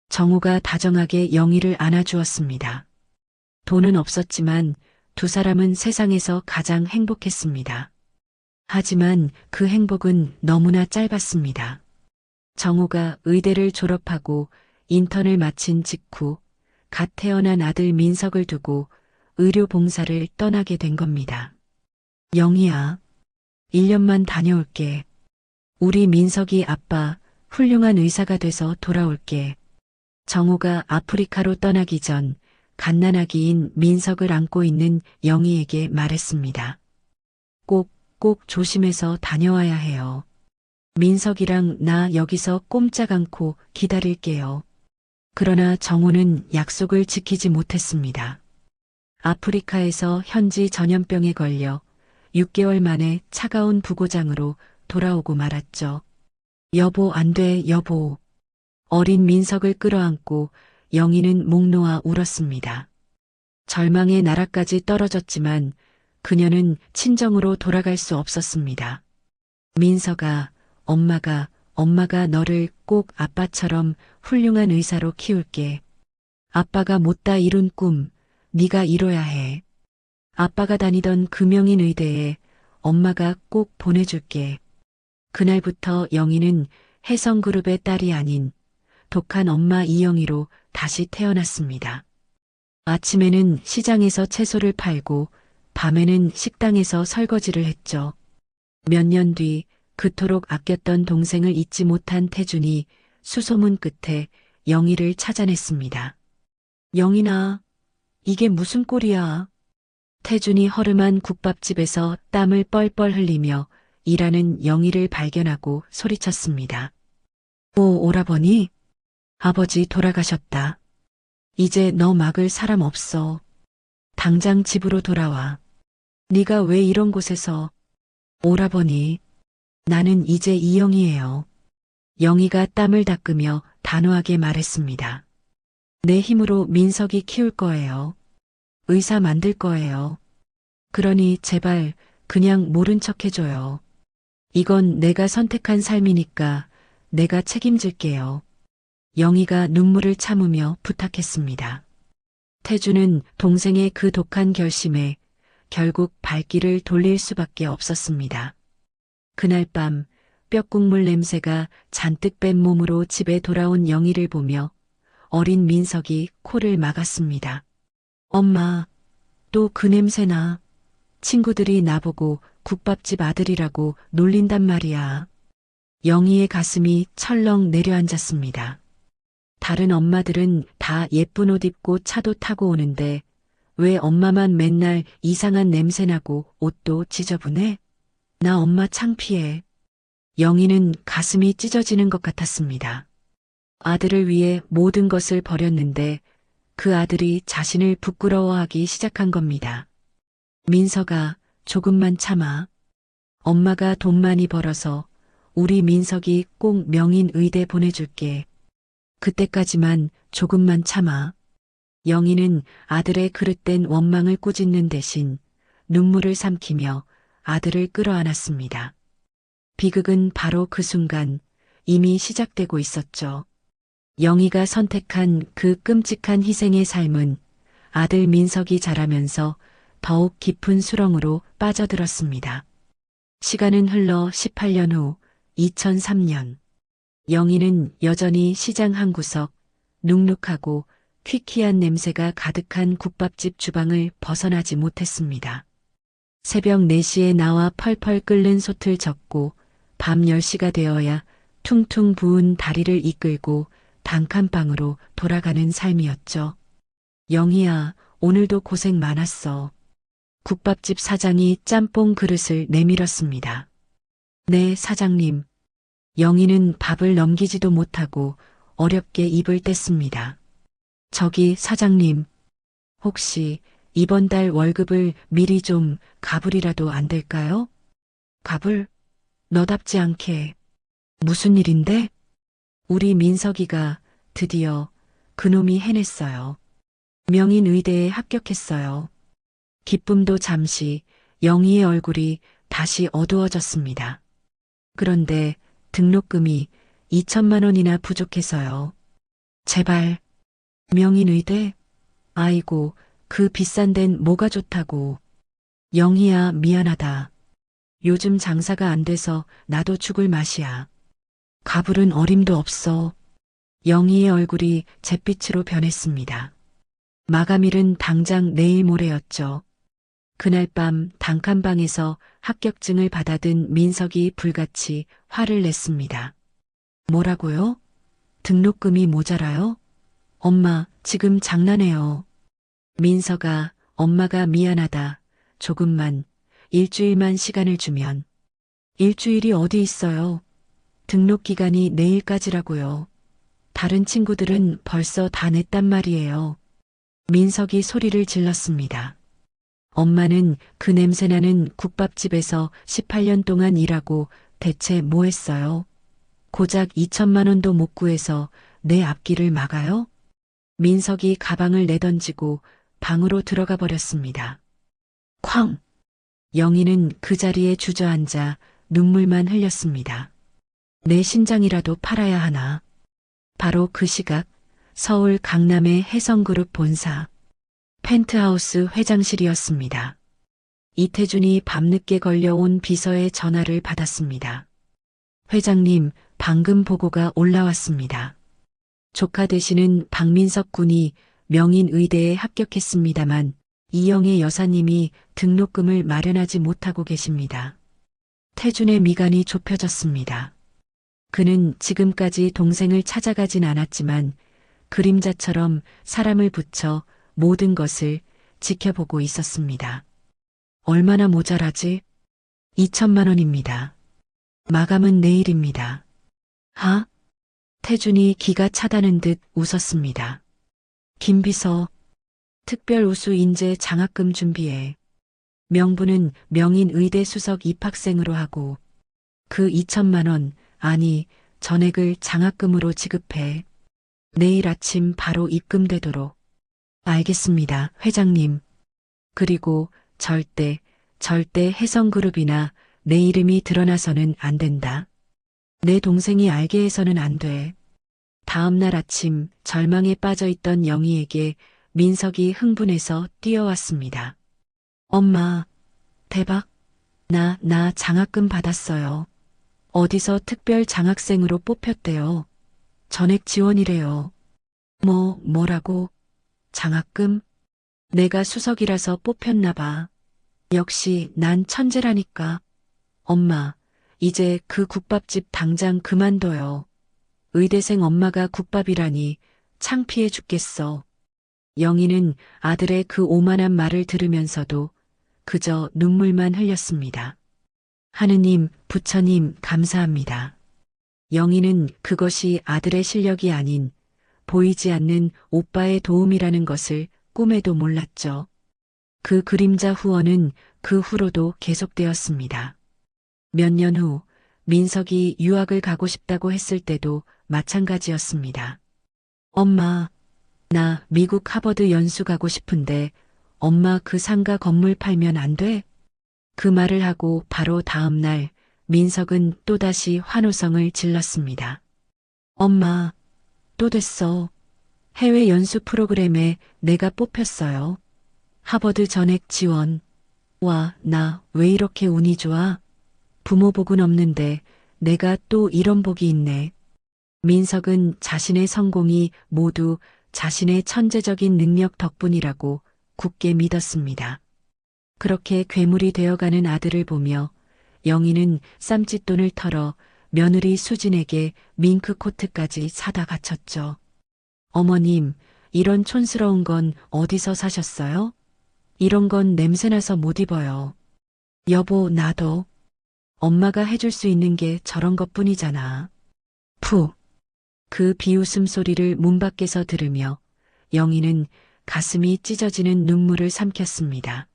정우가 다정하게 영희를 안아주었습니다. 돈은 없었지만 두 사람은 세상에서 가장 행복했습니다. 하지만 그 행복은 너무나 짧았습니다. 정우가 의대를 졸업하고 인턴을 마친 직후 갓 태어난 아들 민석을 두고 의료 봉사를 떠나게 된 겁니다. 영희야, 1년만 다녀올게. 우리 민석이 아빠 훌륭한 의사가 돼서 돌아올게. 정우가 아프리카로 떠나기 전 갓난아기인 민석을 안고 있는 영희에게 말했습니다. 꼭 조심해서 다녀와야 해요. 민석이랑 나 여기서 꼼짝 않고 기다릴게요. 그러나 정우는 약속을 지키지 못했습니다. 아프리카에서 현지 전염병에 걸려 6개월 만에 차가운 부고장으로 돌아오고 말았죠. 여보, 안 돼, 여보. 어린 민석을 끌어안고 영희는 목 놓아 울었습니다. 절망의 나라까지 떨어졌지만 그녀는 친정으로 돌아갈 수 없었습니다. 민석아, 엄마가 너를 꼭 아빠처럼 훌륭한 의사로 키울게. 아빠가 못다 이룬 꿈, 네가 이뤄야 해. 아빠가 다니던 금영인 의대에 엄마가 꼭 보내줄게. 그날부터 영희는 혜성그룹의 딸이 아닌 독한 엄마 이영희로 다시 태어났습니다. 아침에는 시장에서 채소를 팔고 밤에는 식당에서 설거지를 했죠. 몇 년 뒤 그토록 아꼈던 동생을 잊지 못한 태준이 수소문 끝에 영희를 찾아냈습니다. 영희나, 이게 무슨 꼴이야? 태준이 허름한 국밥집에서 땀을 뻘뻘 흘리며 일하는 영희를 발견하고 소리쳤습니다. 오, 오라버니? 아버지 돌아가셨다. 이제 너 막을 사람 없어. 당장 집으로 돌아와. 네가 왜 이런 곳에서? 오라버니, 나는 이제 이영희예요. 영희가 땀을 닦으며 단호하게 말했습니다. 내 힘으로 민석이 키울 거예요. 의사 만들 거예요. 그러니 제발 그냥 모른 척 해줘요. 이건 내가 선택한 삶이니까 내가 책임질게요. 영희가 눈물을 참으며 부탁했습니다. 태주는 동생의 그 독한 결심에 결국 발길을 돌릴 수밖에 없었습니다. 그날 밤 뼈국물 냄새가 잔뜩 뺀 몸으로 집에 돌아온 영희를 보며 어린 민석이 코를 막았습니다. 엄마, 또 그 냄새나. 친구들이 나보고 국밥집 아들이라고 놀린단 말이야. 영희의 가슴이 철렁 내려앉았습니다. 다른 엄마들은 다 예쁜 옷 입고 차도 타고 오는데 왜 엄마만 맨날 이상한 냄새 나고 옷도 지저분해? 나 엄마 창피해. 영희는 가슴이 찢어지는 것 같았습니다. 아들을 위해 모든 것을 버렸는데 그 아들이 자신을 부끄러워하기 시작한 겁니다. 민석아, 조금만 참아. 엄마가 돈 많이 벌어서 우리 민석이 꼭 명인 의대 보내줄게. 그때까지만 조금만 참아. 영희는 아들의 그릇된 원망을 꾸짖는 대신 눈물을 삼키며 아들을 끌어안았습니다. 비극은 바로 그 순간 이미 시작되고 있었죠. 영희가 선택한 그 끔찍한 희생의 삶은 아들 민석이 자라면서 더욱 깊은 수렁으로 빠져들었습니다. 시간은 흘러 18년 후 2003년. 영희는 여전히 시장 한 구석, 눅눅하고 퀴퀴한 냄새가 가득한 국밥집 주방을 벗어나지 못했습니다. 새벽 4시에 나와 펄펄 끓는 솥을 젓고 밤 10시가 되어야 퉁퉁 부은 다리를 이끌고 단칸방으로 돌아가는 삶이었죠. 영희야, 오늘도 고생 많았어. 국밥집 사장이 짬뽕 그릇을 내밀었습니다. 네, 사장님. 영희는 밥을 넘기지도 못하고 어렵게 입을 뗐습니다. 저기 사장님, 혹시 이번 달 월급을 미리 좀 가불이라도 안 될까요? 가불? 너답지 않게. 무슨 일인데? 우리 민석이가 드디어 그놈이 해냈어요. 명인의대에 합격했어요. 기쁨도 잠시, 영희의 얼굴이 다시 어두워졌습니다. 그런데 등록금이 2천만 원이나 부족해서요. 제발. 명인의대? 아이고, 그 비싼 데는 뭐가 좋다고. 영희야, 미안하다. 요즘 장사가 안 돼서 나도 죽을 맛이야. 가불은 어림도 없어. 영희의 얼굴이 잿빛으로 변했습니다. 마감일은 당장 내일 모레였죠. 그날 밤 단칸방에서 합격증을 받아든 민석이 불같이 화를 냈습니다. 뭐라고요? 등록금이 모자라요? 엄마, 지금 장난해요. 민석아, 엄마가 미안하다. 조금만, 일주일만 시간을 주면. 일주일이 어디 있어요? 등록 기간이 내일까지라고요. 다른 친구들은 벌써 다 냈단 말이에요. 민석이 소리를 질렀습니다. 엄마는 그 냄새나는 국밥집에서 18년 동안 일하고 대체 뭐 했어요? 고작 2천만 원도 못 구해서 내 앞길을 막아요? 민석이 가방을 내던지고 방으로 들어가 버렸습니다. 쾅! 영희는 그 자리에 주저앉아 눈물만 흘렸습니다. 내 신장이라도 팔아야 하나. 바로 그 시각 서울 강남의 혜성그룹 본사 펜트하우스 회장실이었습니다. 이태준이 밤늦게 걸려온 비서의 전화를 받았습니다. 회장님, 방금 보고가 올라왔습니다. 조카 되시는 박민석 군이 명인의대에 합격했습니다만 이영애 여사님이 등록금을 마련하지 못하고 계십니다. 태준의 미간이 좁혀졌습니다. 그는 지금까지 동생을 찾아가진 않았지만 그림자처럼 사람을 붙여 모든 것을 지켜보고 있었습니다. 얼마나 모자라지? 2천만 원입니다. 마감은 내일입니다. 하? 태준이 기가 차다는 듯 웃었습니다. 김비서, 특별 우수 인재 장학금 준비해. 명부는 명인의대 수석 입학생으로 하고 그 2천만 원, 아니 전액을 장학금으로 지급해. 내일 아침 바로 입금되도록. 알겠습니다, 회장님. 그리고 절대 혜성그룹이나 내 이름이 드러나서는 안 된다. 내 동생이 알게 해서는 안 돼. 다음 날 아침 절망에 빠져있던 영희에게 민석이 흥분해서 뛰어왔습니다. 엄마, 대박. 나 장학금 받았어요. 어디서 특별 장학생으로 뽑혔대요. 전액 지원이래요. 뭐라고? 장학금? 내가 수석이라서 뽑혔나 봐. 역시 난 천재라니까. 엄마, 이제 그 국밥집 당장 그만둬요. 의대생 엄마가 국밥이라니 창피해 죽겠어. 영희는 아들의 그 오만한 말을 들으면서도 그저 눈물만 흘렸습니다. 하느님, 부처님, 감사합니다. 영희는 그것이 아들의 실력이 아닌 보이지 않는 오빠의 도움이라는 것을 꿈에도 몰랐죠. 그 그림자 후원은 그 후로도 계속되었습니다. 몇 년 후 민석이 유학을 가고 싶다고 했을 때도 마찬가지였습니다. 엄마, 나 미국 하버드 연수 가고 싶은데 엄마 그 상가 건물 팔면 안 돼? 그 말을 하고 바로 다음 날 민석은 또다시 환호성을 질렀습니다. 엄마, 또 됐어. 해외 연수 프로그램에 내가 뽑혔어요. 하버드 전액 지원. 와, 나 왜 이렇게 운이 좋아? 부모 복은 없는데 내가 또 이런 복이 있네. 민석은 자신의 성공이 모두 자신의 천재적인 능력 덕분이라고 굳게 믿었습니다. 그렇게 괴물이 되어가는 아들을 보며 영희는 쌈짓돈을 털어 며느리 수진에게 밍크 코트까지 사다 바쳤죠. 어머님, 이런 촌스러운 건 어디서 사셨어요? 이런 건 냄새나서 못 입어요. 여보, 나도. 엄마가 해줄 수 있는 게 저런 것뿐이잖아. 푸. 그 비웃음 소리를 문 밖에서 들으며 영희는 가슴이 찢어지는 눈물을 삼켰습니다.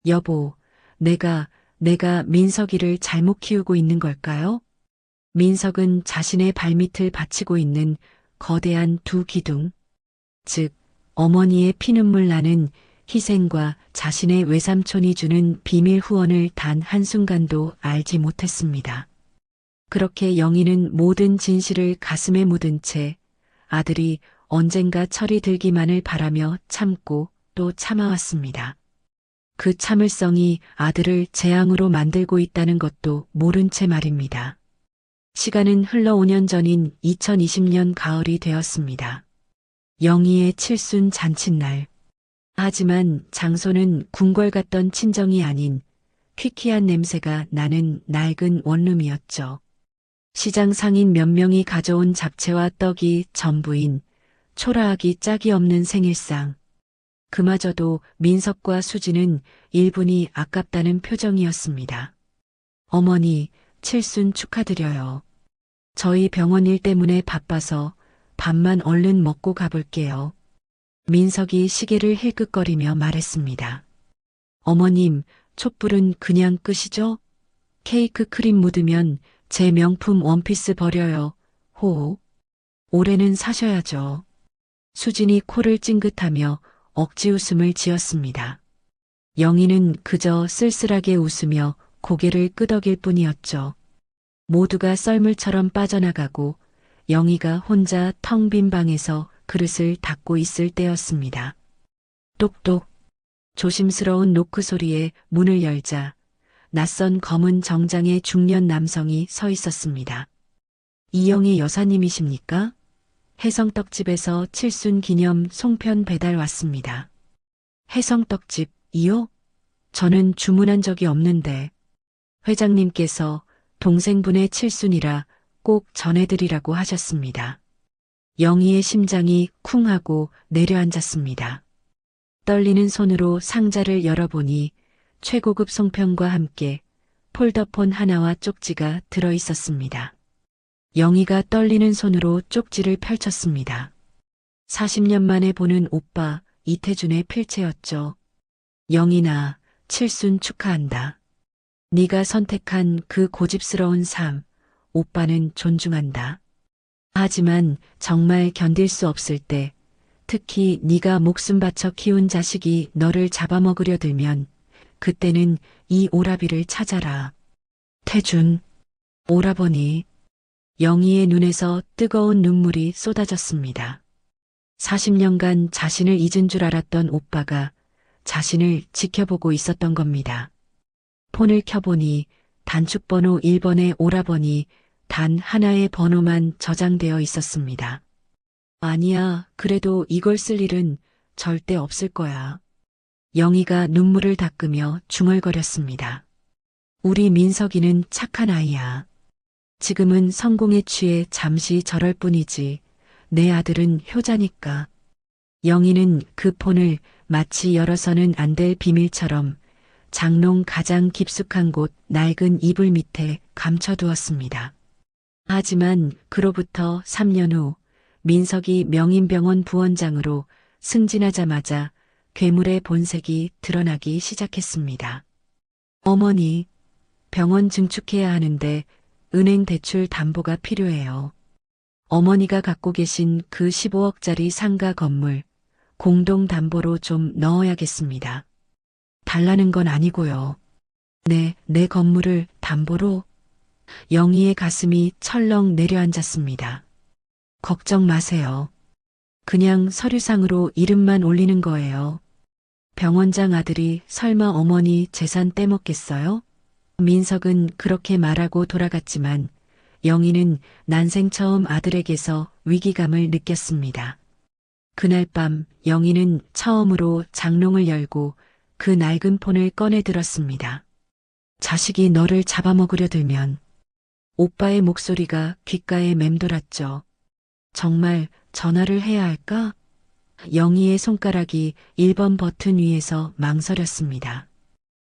여보, 내가 민석이를 잘못 키우고 있는 걸까요? 민석은 자신의 발밑을 받치고 있는 거대한 두 기둥, 즉 어머니의 피눈물 나는 희생과 자신의 외삼촌이 주는 비밀 후원을 단 한순간도 알지 못했습니다. 그렇게 영희는 모든 진실을 가슴에 묻은 채 아들이 언젠가 철이 들기만을 바라며 참고 또 참아왔습니다. 그 참을성이 아들을 재앙으로 만들고 있다는 것도 모른 채 말입니다. 시간은 흘러 5년 전인 2020년 가을이 되었습니다. 영희의 칠순 잔칫날. 하지만 장소는 궁궐 같던 친정이 아닌 퀴퀴한 냄새가 나는 낡은 원룸이었죠. 시장 상인 몇 명이 가져온 잡채와 떡이 전부인 초라하기 짝이 없는 생일상. 그마저도 민석과 수지는 1분이 아깝다는 표정이었습니다. 어머니, 칠순 축하드려요. 저희 병원 일 때문에 바빠서 밥만 얼른 먹고 가볼게요. 민석이 시계를 힐끗거리며 말했습니다. 어머님, 촛불은 그냥 끄시죠? 케이크 크림 묻으면 제 명품 원피스 버려요. 호호. 올해는 사셔야죠. 수진이 코를 찡긋하며 억지 웃음을 지었습니다. 영희는 그저 쓸쓸하게 웃으며 고개를 끄덕일 뿐이었죠. 모두가 썰물처럼 빠져나가고 영희가 혼자 텅 빈 방에서 그릇을 닦고 있을 때였습니다. 똑똑. 조심스러운 노크 소리에 문을 열자 낯선 검은 정장의 중년 남성이 서 있었습니다. 이영희 여사님이십니까? 해성떡집에서 칠순 기념 송편 배달 왔습니다. 해성떡집이요? 저는 주문한 적이 없는데 회장님께서 동생분의 칠순이라 꼭 전해드리라고 하셨습니다. 영희의 심장이 쿵 하고 내려앉았습니다. 떨리는 손으로 상자를 열어보니 최고급 송편과 함께 폴더폰 하나와 쪽지가 들어 있었습니다. 영희가 떨리는 손으로 쪽지를 펼쳤습니다. 40년 만에 보는 오빠 이태준의 필체였죠. 영희나 칠순 축하한다. 네가 선택한 그 고집스러운 삶, 오빠는 존중한다. 하지만 정말 견딜 수 없을 때, 특히 네가 목숨 바쳐 키운 자식이 너를 잡아먹으려 들면 그때는 이 오라비를 찾아라. 태준, 오라버니. 영희의 눈에서 뜨거운 눈물이 쏟아졌습니다. 40년간 자신을 잊은 줄 알았던 오빠가 자신을 지켜보고 있었던 겁니다. 폰을 켜보니 단축번호 1번의 오라버니 단 하나의 번호만 저장되어 있었습니다. 아니야, 그래도 이걸 쓸 일은 절대 없을 거야. 영희가 눈물을 닦으며 중얼거렸습니다. 우리 민석이는 착한 아이야. 지금은 성공에 취해 잠시 저럴 뿐이지. 내 아들은 효자니까. 영희는 그 폰을 마치 열어서는 안 될 비밀처럼 장롱 가장 깊숙한 곳 낡은 이불 밑에 감춰두었습니다. 하지만 그로부터 3년 후 민석이 명인병원 부원장으로 승진하자마자 괴물의 본색이 드러나기 시작했습니다. 어머니, 병원 증축해야 하는데 은행 대출 담보가 필요해요. 어머니가 갖고 계신 그 15억짜리 상가 건물 공동 담보로 좀 넣어야겠습니다. 달라는 건 아니고요. 네, 내 건물을 담보로. 영희의 가슴이 철렁 내려앉았습니다. 걱정 마세요. 그냥 서류상으로 이름만 올리는 거예요. 병원장 아들이 설마 어머니 재산 떼먹겠어요? 민석은 그렇게 말하고 돌아갔지만 영희는 난생 처음 아들에게서 위기감을 느꼈습니다. 그날 밤 영희는 처음으로 장롱을 열고 그 낡은 폰을 꺼내 들었습니다. 자식이 너를 잡아먹으려 들면. 오빠의 목소리가 귓가에 맴돌았죠. 정말 전화를 해야 할까? 영희의 손가락이 1번 버튼 위에서 망설였습니다.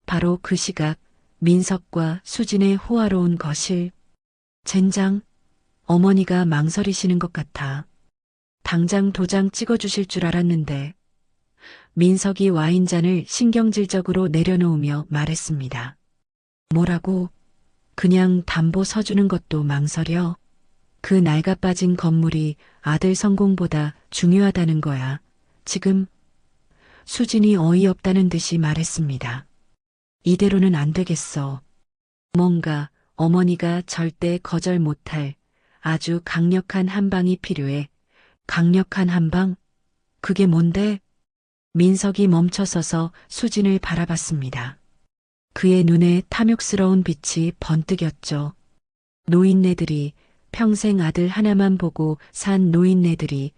바로 그 시각 민석과 수진의 호화로운 거실. 젠장, 어머니가 망설이시는 것 같아. 당장 도장 찍어주실 줄 알았는데. 민석이 와인잔을 신경질적으로 내려놓으며 말했습니다. 뭐라고? 그냥 담보 서주는 것도 망설여. 그 낡아빠진 건물이 아들 성공보다 중요하다는 거야. 지금 수진이 어이없다는 듯이 말했습니다. 이대로는 안 되겠어. 뭔가 어머니가 절대 거절 못할 아주 강력한 한방이 필요해. 강력한 한방? 그게 뭔데? 민석이 멈춰서서 수진을 바라봤습니다. 그의 눈에 탐욕스러운 빛이 번뜩였죠. 노인네들이 평생 아들 하나만 보고 산 노인네들이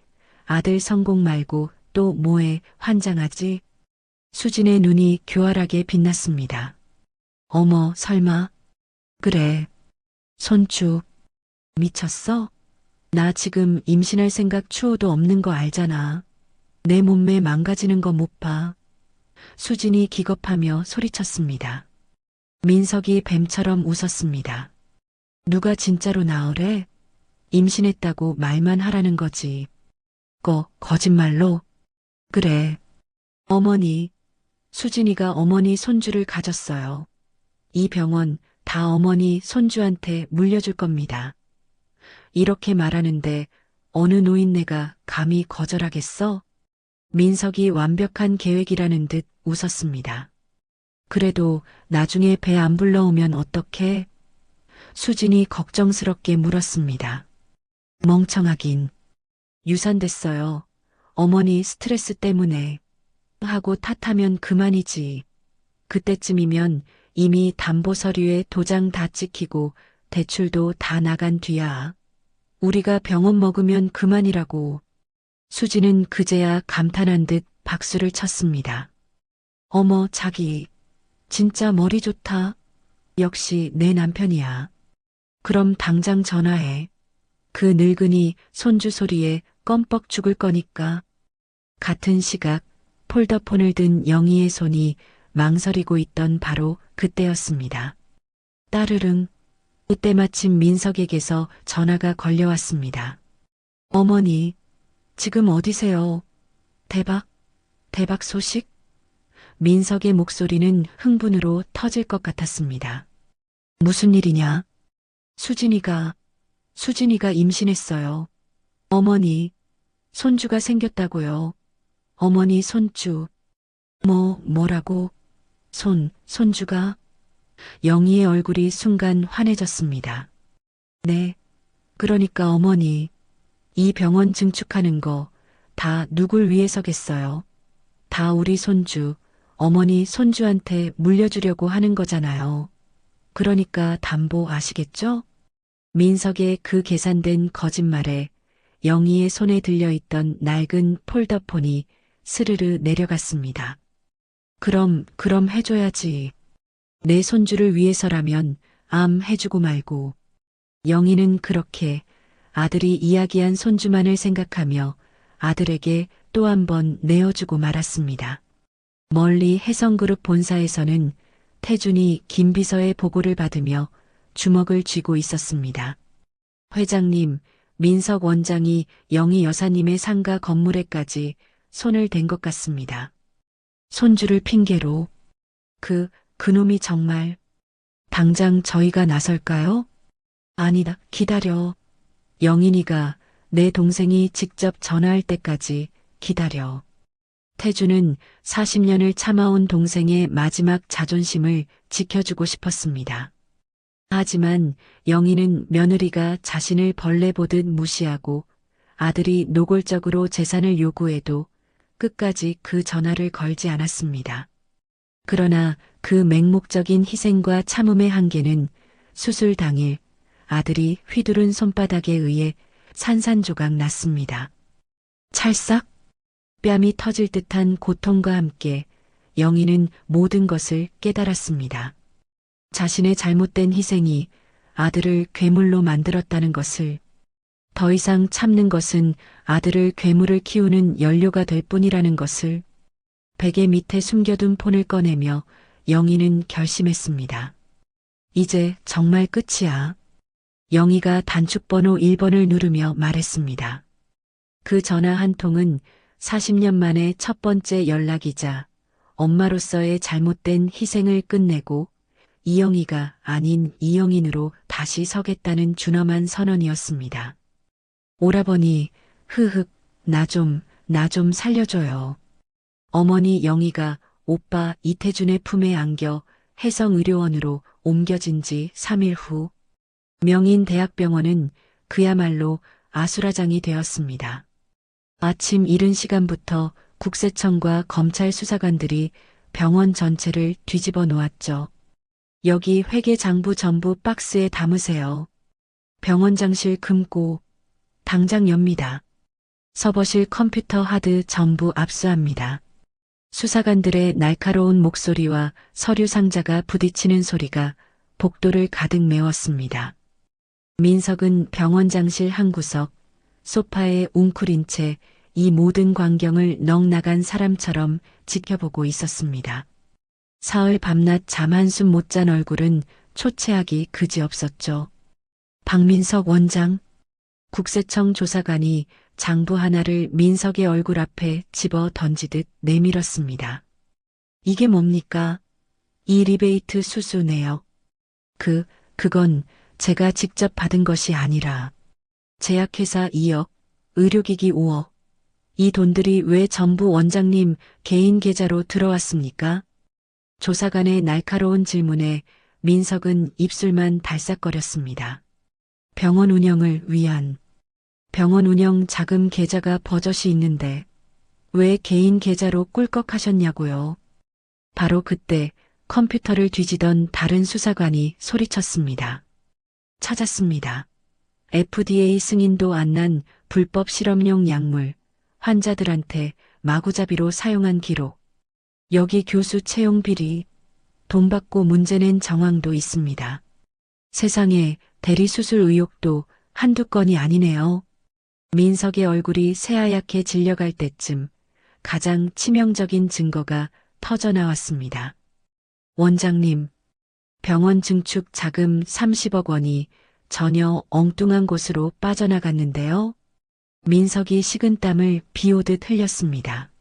아들 성공 말고 또 뭐에 환장하지? 수진의 눈이 교활하게 빛났습니다. 어머, 설마. 그래. 손주. 미쳤어? 나 지금 임신할 생각 추호도 없는 거 알잖아. 내 몸매 망가지는 거 못 봐. 수진이 기겁하며 소리쳤습니다. 민석이 뱀처럼 웃었습니다. 누가 진짜로 나으래? 임신했다고 말만 하라는 거지. 거짓말로? 그래. 어머니. 수진이가 어머니 손주를 가졌어요. 이 병원 다 어머니 손주한테 물려줄 겁니다. 이렇게 말하는데 어느 노인네가 감히 거절하겠어? 민석이 완벽한 계획이라는 듯 웃었습니다. 그래도 나중에 배 안 불러오면 어떡해? 수진이 걱정스럽게 물었습니다. 멍청하긴. 유산됐어요. 어머니 스트레스 때문에. 하고 탓하면 그만이지. 그때쯤이면 이미 담보 서류에 도장 다 찍히고 대출도 다 나간 뒤야. 우리가 병원 먹으면 그만이라고. 수지는 그제야 감탄한 듯 박수를 쳤습니다. 어머, 자기. 진짜 머리 좋다. 역시 내 남편이야. 그럼 당장 전화해. 그 늙은이 손주 소리에 껌뻑 죽을 거니까. 같은 시각 폴더폰을 든 영희의 손이 망설이고 있던 바로 그때였습니다. 따르릉. 그때 마침 민석에게서 전화가 걸려왔습니다. 어머니, 지금 어디세요? 대박 소식? 민석의 목소리는 흥분으로 터질 것 같았습니다. 무슨 일이냐? 수진이가 임신했어요. 어머니, 손주가 생겼다고요. 어머니 손주. 뭐라고? 손주가? 영희의 얼굴이 순간 환해졌습니다. 네. 그러니까 어머니, 이 병원 증축하는 거 다 누굴 위해서겠어요? 다 우리 손주, 어머니 손주한테 물려주려고 하는 거잖아요. 그러니까 담보 아시겠죠? 민석의 그 계산된 거짓말에 영희의 손에 들려있던 낡은 폴더폰이 스르르 내려갔습니다. 그럼 해줘야지. 내 손주를 위해서라면 암 해주고 말고. 영희는 그렇게 아들이 이야기한 손주만을 생각하며 아들에게 또 한 번 내어주고 말았습니다. 멀리 해성그룹 본사에서는 태준이 김 비서의 보고를 받으며 주먹을 쥐고 있었습니다. 회장님, 민석 원장이 영희 여사님의 상가 건물에까지 손을 댄 것 같습니다. 손주를 핑계로. 그놈이 정말. 당장 저희가 나설까요? 아니다, 기다려. 영인이가 내 동생이 직접 전화할 때까지 기다려. 태주는 40년을 참아온 동생의 마지막 자존심을 지켜주고 싶었습니다. 하지만 영희는 며느리가 자신을 벌레 보듯 무시하고 아들이 노골적으로 재산을 요구해도 끝까지 그 전화를 걸지 않았습니다. 그러나 그 맹목적인 희생과 참음의 한계는 수술 당일 아들이 휘두른 손바닥에 의해 산산조각 났습니다. 찰싹 뺨이 터질 듯한 고통과 함께 영희는 모든 것을 깨달았습니다. 자신의 잘못된 희생이 아들을 괴물로 만들었다는 것을, 더 이상 참는 것은 아들을 괴물을 키우는 연료가 될 뿐이라는 것을, 베개 밑에 숨겨둔 폰을 꺼내며 영희는 결심했습니다. 이제 정말 끝이야. 영희가 단축번호 1번을 누르며 말했습니다. 그 전화 한 통은 40년 만에 첫 번째 연락이자 엄마로서의 잘못된 희생을 끝내고 이영희가 아닌 이영인으로 다시 서겠다는 준엄한 선언이었습니다. 오라버니, 나 좀 살려줘요. 어머니 영희가 오빠 이태준의 품에 안겨 해성의료원으로 옮겨진 지 3일 후 명인대학병원은 그야말로 아수라장이 되었습니다. 아침 이른 시간부터 국세청과 검찰 수사관들이 병원 전체를 뒤집어 놓았죠. 여기 회계장부 전부 박스에 담으세요. 병원장실 금고 당장 엽니다. 서버실 컴퓨터 하드 전부 압수합니다. 수사관들의 날카로운 목소리와 서류 상자가 부딪히는 소리가 복도를 가득 메웠습니다. 민석은 병원장실 한 구석, 소파에 웅크린 채 이 모든 광경을 넋나간 사람처럼 지켜보고 있었습니다. 사흘 밤낮 잠 한숨 못 잔 얼굴은 초췌하기 그지없었죠. 박민석 원장, 국세청 조사관이 장부 하나를 민석의 얼굴 앞에 집어 던지듯 내밀었습니다. 이게 뭡니까? 이 리베이트 수수 내역. 그건 제가 직접 받은 것이 아니라 제약회사 2억, 의료기기 5억. 이 돈들이 왜 전부 원장님 개인 계좌로 들어왔습니까? 조사관의 날카로운 질문에 민석은 입술만 달싹거렸습니다. 병원 운영을 위한 병원 운영 자금 계좌가 버젓이 있는데 왜 개인 계좌로 꿀꺽하셨냐고요. 바로 그때 컴퓨터를 뒤지던 다른 수사관이 소리쳤습니다. 찾았습니다. FDA 승인도 안 난 불법 실험용 약물, 환자들한테 마구잡이로 사용한 기록. 여기 교수 채용 비리, 돈 받고 문제낸 정황도 있습니다. 세상에 대리수술 의혹도 한두 건이 아니네요. 민석의 얼굴이 새하얗게 질려갈 때쯤 가장 치명적인 증거가 터져나왔습니다. 원장님, 병원 증축 자금 30억 원이 전혀 엉뚱한 곳으로 빠져나갔는데요. 민석이 식은땀을 비오듯 흘렸습니다.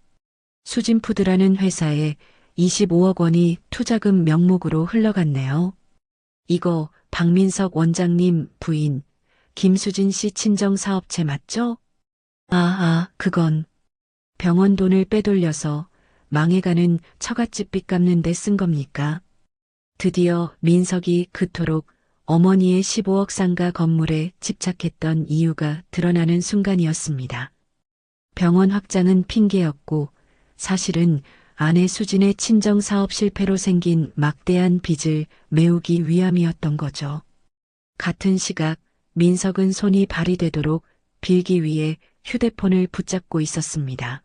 수진푸드라는 회사에 25억 원이 투자금 명목으로 흘러갔네요. 이거 박민석 원장님 부인 김수진 씨 친정 사업체 맞죠? 그건 병원 돈을 빼돌려서 망해가는 처갓집 빚 갚는 데 쓴 겁니까? 드디어 민석이 그토록 어머니의 15억 상가 건물에 집착했던 이유가 드러나는 순간이었습니다. 병원 확장은 핑계였고 사실은 아내 수진의 친정 사업 실패로 생긴 막대한 빚을 메우기 위함이었던 거죠. 같은 시각 민석은 손이 발이 되도록 빌기 위해 휴대폰을 붙잡고 있었습니다.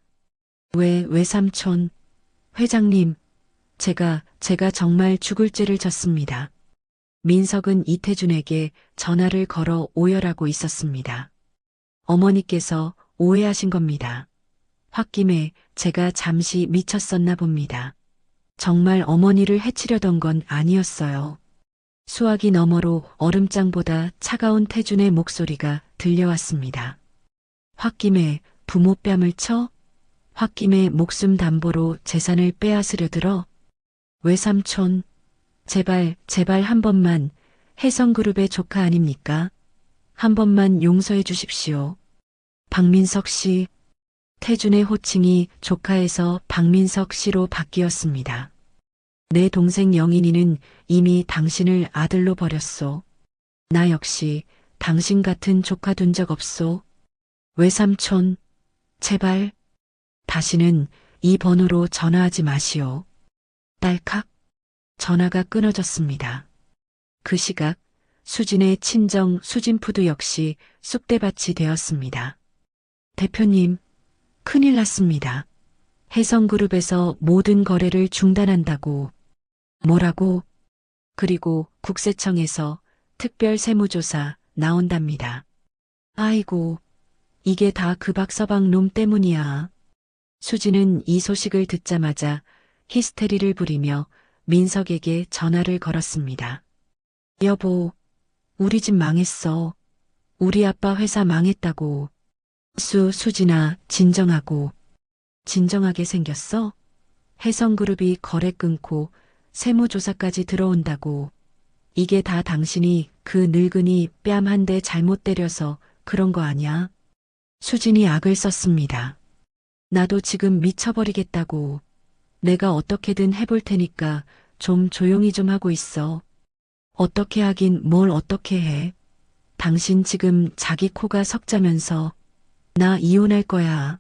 왜 삼촌? 회장님, 제가 정말 죽을 죄를 졌습니다. 민석은 이태준에게 전화를 걸어 오열하고 있었습니다. 어머니께서 오해하신 겁니다. 홧김에 제가 잠시 미쳤었나 봅니다. 정말 어머니를 해치려던 건 아니었어요. 수화기 너머로 얼음장보다 차가운 태준의 목소리가 들려왔습니다. 홧김에 부모 뺨을 쳐? 홧김에 목숨 담보로 재산을 빼앗으려 들어? 외삼촌, 제발 한 번만 혜성그룹의 조카 아닙니까? 한 번만 용서해 주십시오. 박민석 씨, 태준의 호칭이 조카에서 박민석 씨로 바뀌었습니다. 내 동생 영인이는 이미 당신을 아들로 버렸소. 나 역시 당신 같은 조카 둔 적 없소. 외삼촌, 제발 다시는 이 번호로 전화하지 마시오. 딸칵 전화가 끊어졌습니다. 그 시각 수진의 친정 수진푸드 역시 쑥대밭이 되었습니다. 대표님, 큰일 났습니다. 혜성그룹에서 모든 거래를 중단한다고. 뭐라고? 그리고 국세청에서 특별 세무조사 나온답니다. 아이고, 이게 다 그 박서방 놈 때문이야. 수지는 이 소식을 듣자마자 히스테리를 부리며 민석에게 전화를 걸었습니다. 여보, 우리 집 망했어. 우리 아빠 회사 망했다고. 수진아, 진정하고. 진정하게 생겼어? 혜성그룹이 거래 끊고 세무조사까지 들어온다고. 이게 다 당신이 그 늙은이 뺨 한 대 잘못 때려서 그런 거 아냐? 수진이 악을 썼습니다. 나도 지금 미쳐버리겠다고. 내가 어떻게든 해볼 테니까 좀 조용히 좀 하고 있어. 어떻게 하긴 뭘 어떻게 해. 당신 지금 자기 코가 석자면서 나 이혼할 거야.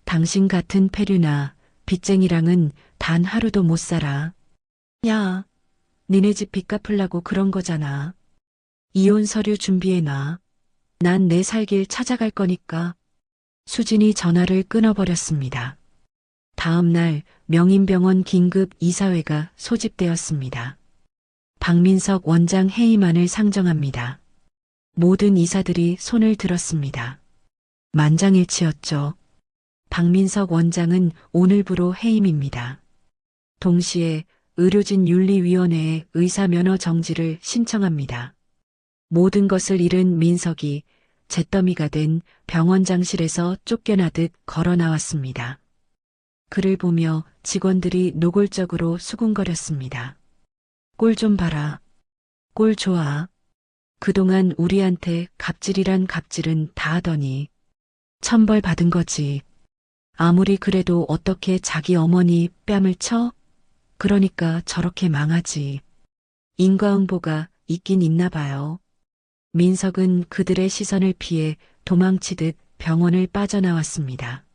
당신 같은 폐류나 빚쟁이랑은 단 하루도 못 살아. 야, 니네 집 빚 갚으려고 그런 거잖아. 이혼 서류 준비해놔. 난 내 살 길 찾아갈 거니까. 수진이 전화를 끊어버렸습니다. 다음 날 명인병원 긴급 이사회가 소집되었습니다. 박민석 원장 해임안을 상정합니다. 모든 이사들이 손을 들었습니다. 만장일치였죠. 박민석 원장은 오늘부로 해임입니다. 동시에 의료진윤리위원회에 의사면허 정지를 신청합니다. 모든 것을 잃은 민석이 잿더미가 된 병원장실에서 쫓겨나듯 걸어 나왔습니다. 그를 보며 직원들이 노골적으로 수군거렸습니다. 꼴 좀 봐라. 꼴 좋아. 그동안 우리한테 갑질이란 갑질은 다 하더니 천벌 받은 거지. 아무리 그래도 어떻게 자기 어머니 뺨을 쳐? 그러니까 저렇게 망하지. 인과응보가 있긴 있나 봐요. 민석은 그들의 시선을 피해 도망치듯 병원을 빠져나왔습니다.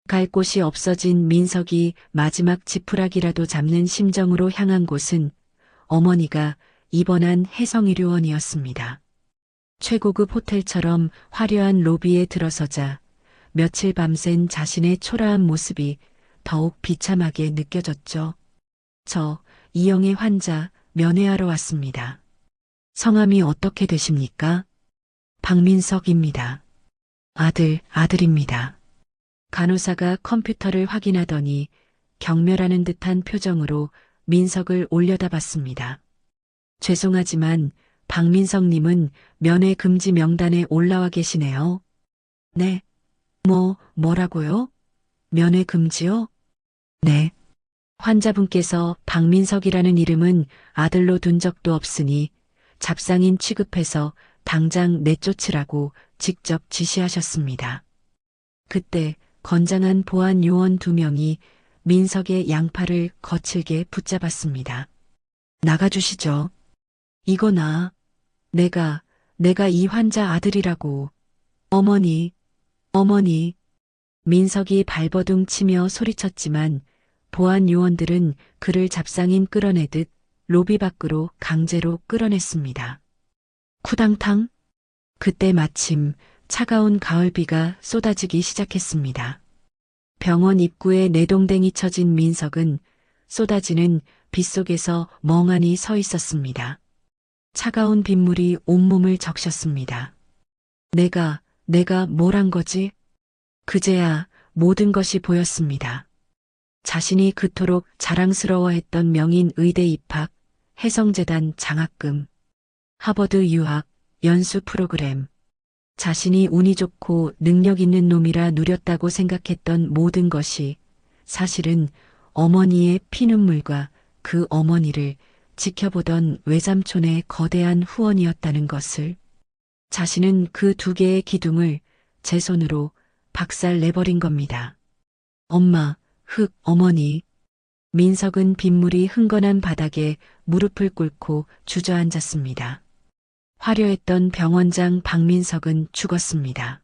갈 곳이 없어진 민석이 마지막 지푸라기라도 잡는 심정으로 향한 곳은 어머니가 입원한 혜성의료원이었습니다. 최고급 호텔처럼 화려한 로비에 들어서자 며칠 밤샌 자신의 초라한 모습이 더욱 비참하게 느껴졌죠. 저 이영애 환자 면회하러 왔습니다. 성함이 어떻게 되십니까? 박민석입니다. 아들입니다. 간호사가 컴퓨터를 확인하더니 경멸하는 듯한 표정으로 민석을 올려다봤습니다. 죄송하지만 박민석님은 면회 금지 명단에 올라와 계시네요. 네. 뭐라고요? 면회 금지요? 네. 환자분께서 박민석이라는 이름은 아들로 둔 적도 없으니 잡상인 취급해서 당장 내쫓으라고 직접 지시하셨습니다. 그때 건장한 보안 요원 2명이 민석의 양팔을 거칠게 붙잡았습니다. 나가주시죠. 이거나 내가 이 환자 아들이라고. 어머니. 민석이 발버둥 치며 소리쳤지만 보안 요원들은 그를 잡상인 끌어내듯 로비 밖으로 강제로 끌어냈습니다. 쿠당탕? 그때 마침 차가운 가을비가 쏟아지기 시작했습니다. 병원 입구에 내동댕이 쳐진 민석은 쏟아지는 빗속에서 멍하니 서 있었습니다. 차가운 빗물이 온몸을 적셨습니다. 내가 뭘 한 거지? 그제야 모든 것이 보였습니다. 자신이 그토록 자랑스러워했던 명인 의대 입학, 해성재단 장학금, 하버드 유학, 연수 프로그램, 자신이 운이 좋고 능력 있는 놈이라 누렸다고 생각했던 모든 것이 사실은 어머니의 피눈물과 그 어머니를 지켜보던 외삼촌의 거대한 후원이었다는 것을, 자신은 그 두 개의 기둥을 제 손으로 박살 내버린 겁니다. 엄마, 어머니. 민석은 빗물이 흥건한 바닥에 무릎을 꿇고 주저앉았습니다. 화려했던 병원장 박민석은 죽었습니다.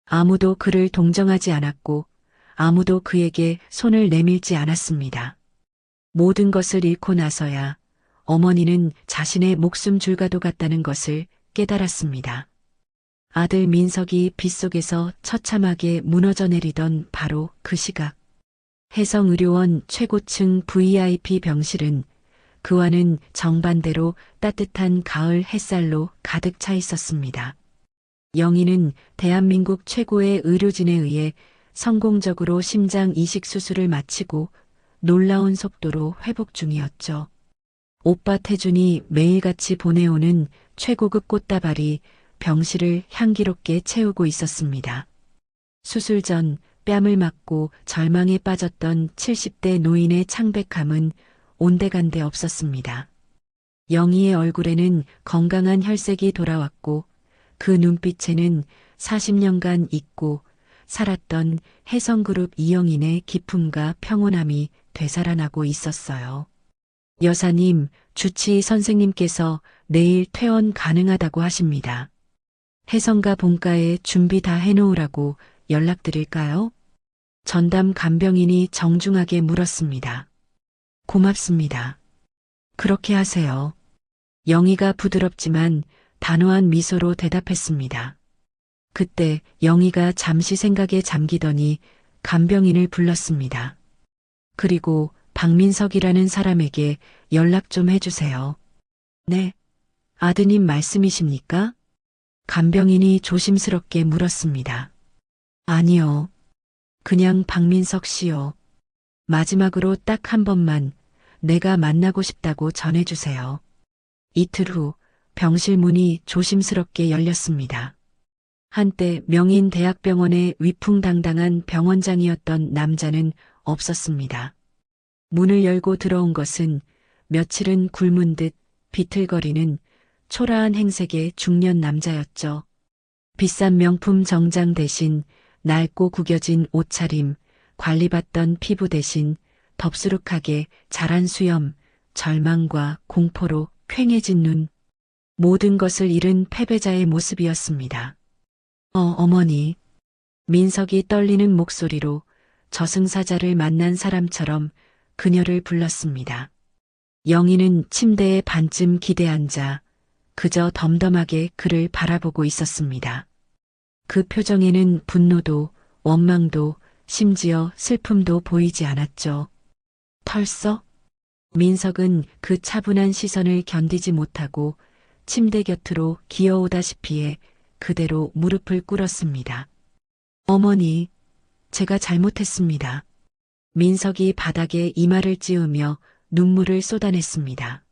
아무도 그를 동정하지 않았고 아무도 그에게 손을 내밀지 않았습니다. 모든 것을 잃고 나서야 어머니는 자신의 목숨 줄과도 같다는 것을 깨달았습니다. 아들 민석이 빗속에서 처참하게 무너져 내리던 바로 그 시각, 해성의료원 최고층 VIP 병실은 그와는 정반대로 따뜻한 가을 햇살로 가득 차 있었습니다. 영희는 대한민국 최고의 의료진에 의해 성공적으로 심장 이식 수술을 마치고 놀라운 속도로 회복 중이었죠. 오빠 태준이 매일같이 보내오는 최고급 꽃다발이 병실을 향기롭게 채우고 있었습니다. 수술 전 뺨을 맞고 절망에 빠졌던 70대 노인의 창백함은 온데간데 없었습니다. 영희의 얼굴에는 건강한 혈색이 돌아왔고 그 눈빛에는 40년간 잊고 살았던 해성그룹 이영인의 기품과 평온함이 되살아나고 있었어요. 여사님, 주치의 선생님께서 내일 퇴원 가능하다고 하십니다. 해성가 본가에 준비 다 해놓으라고 연락드릴까요? 전담 간병인이 정중하게 물었습니다. 고맙습니다. 그렇게 하세요. 영희가 부드럽지만 단호한 미소로 대답했습니다. 그때 영희가 잠시 생각에 잠기더니 간병인을 불렀습니다. 그리고 박민석이라는 사람에게 연락 좀 해주세요. 네, 아드님 말씀이십니까? 간병인이 조심스럽게 물었습니다. 아니요. 그냥 박민석 씨요. 마지막으로 딱 한 번만 내가 만나고 싶다고 전해주세요. 이틀 후 병실 문이 조심스럽게 열렸습니다. 한때 명인 대학병원의 위풍당당한 병원장이었던 남자는 없었습니다. 문을 열고 들어온 것은 며칠은 굶은 듯 비틀거리는 초라한 행색의 중년 남자였죠. 비싼 명품 정장 대신 낡고 구겨진 옷차림, 관리받던 피부 대신 덥수룩하게 자란 수염, 절망과 공포로 퀭해진 눈, 모든 것을 잃은 패배자의 모습이었습니다. 어머니. 민석이 떨리는 목소리로 저승사자를 만난 사람처럼 그녀를 불렀습니다. 영희는 침대에 반쯤 기대앉아 그저 덤덤하게 그를 바라보고 있었습니다. 그 표정에는 분노도, 원망도, 심지어 슬픔도 보이지 않았죠. 털썩? 민석은 그 차분한 시선을 견디지 못하고 침대 곁으로 기어오다시피 해 그대로 무릎을 꿇었습니다. 어머니, 제가 잘못했습니다. 민석이 바닥에 이마를 찌우며 눈물을 쏟아냈습니다.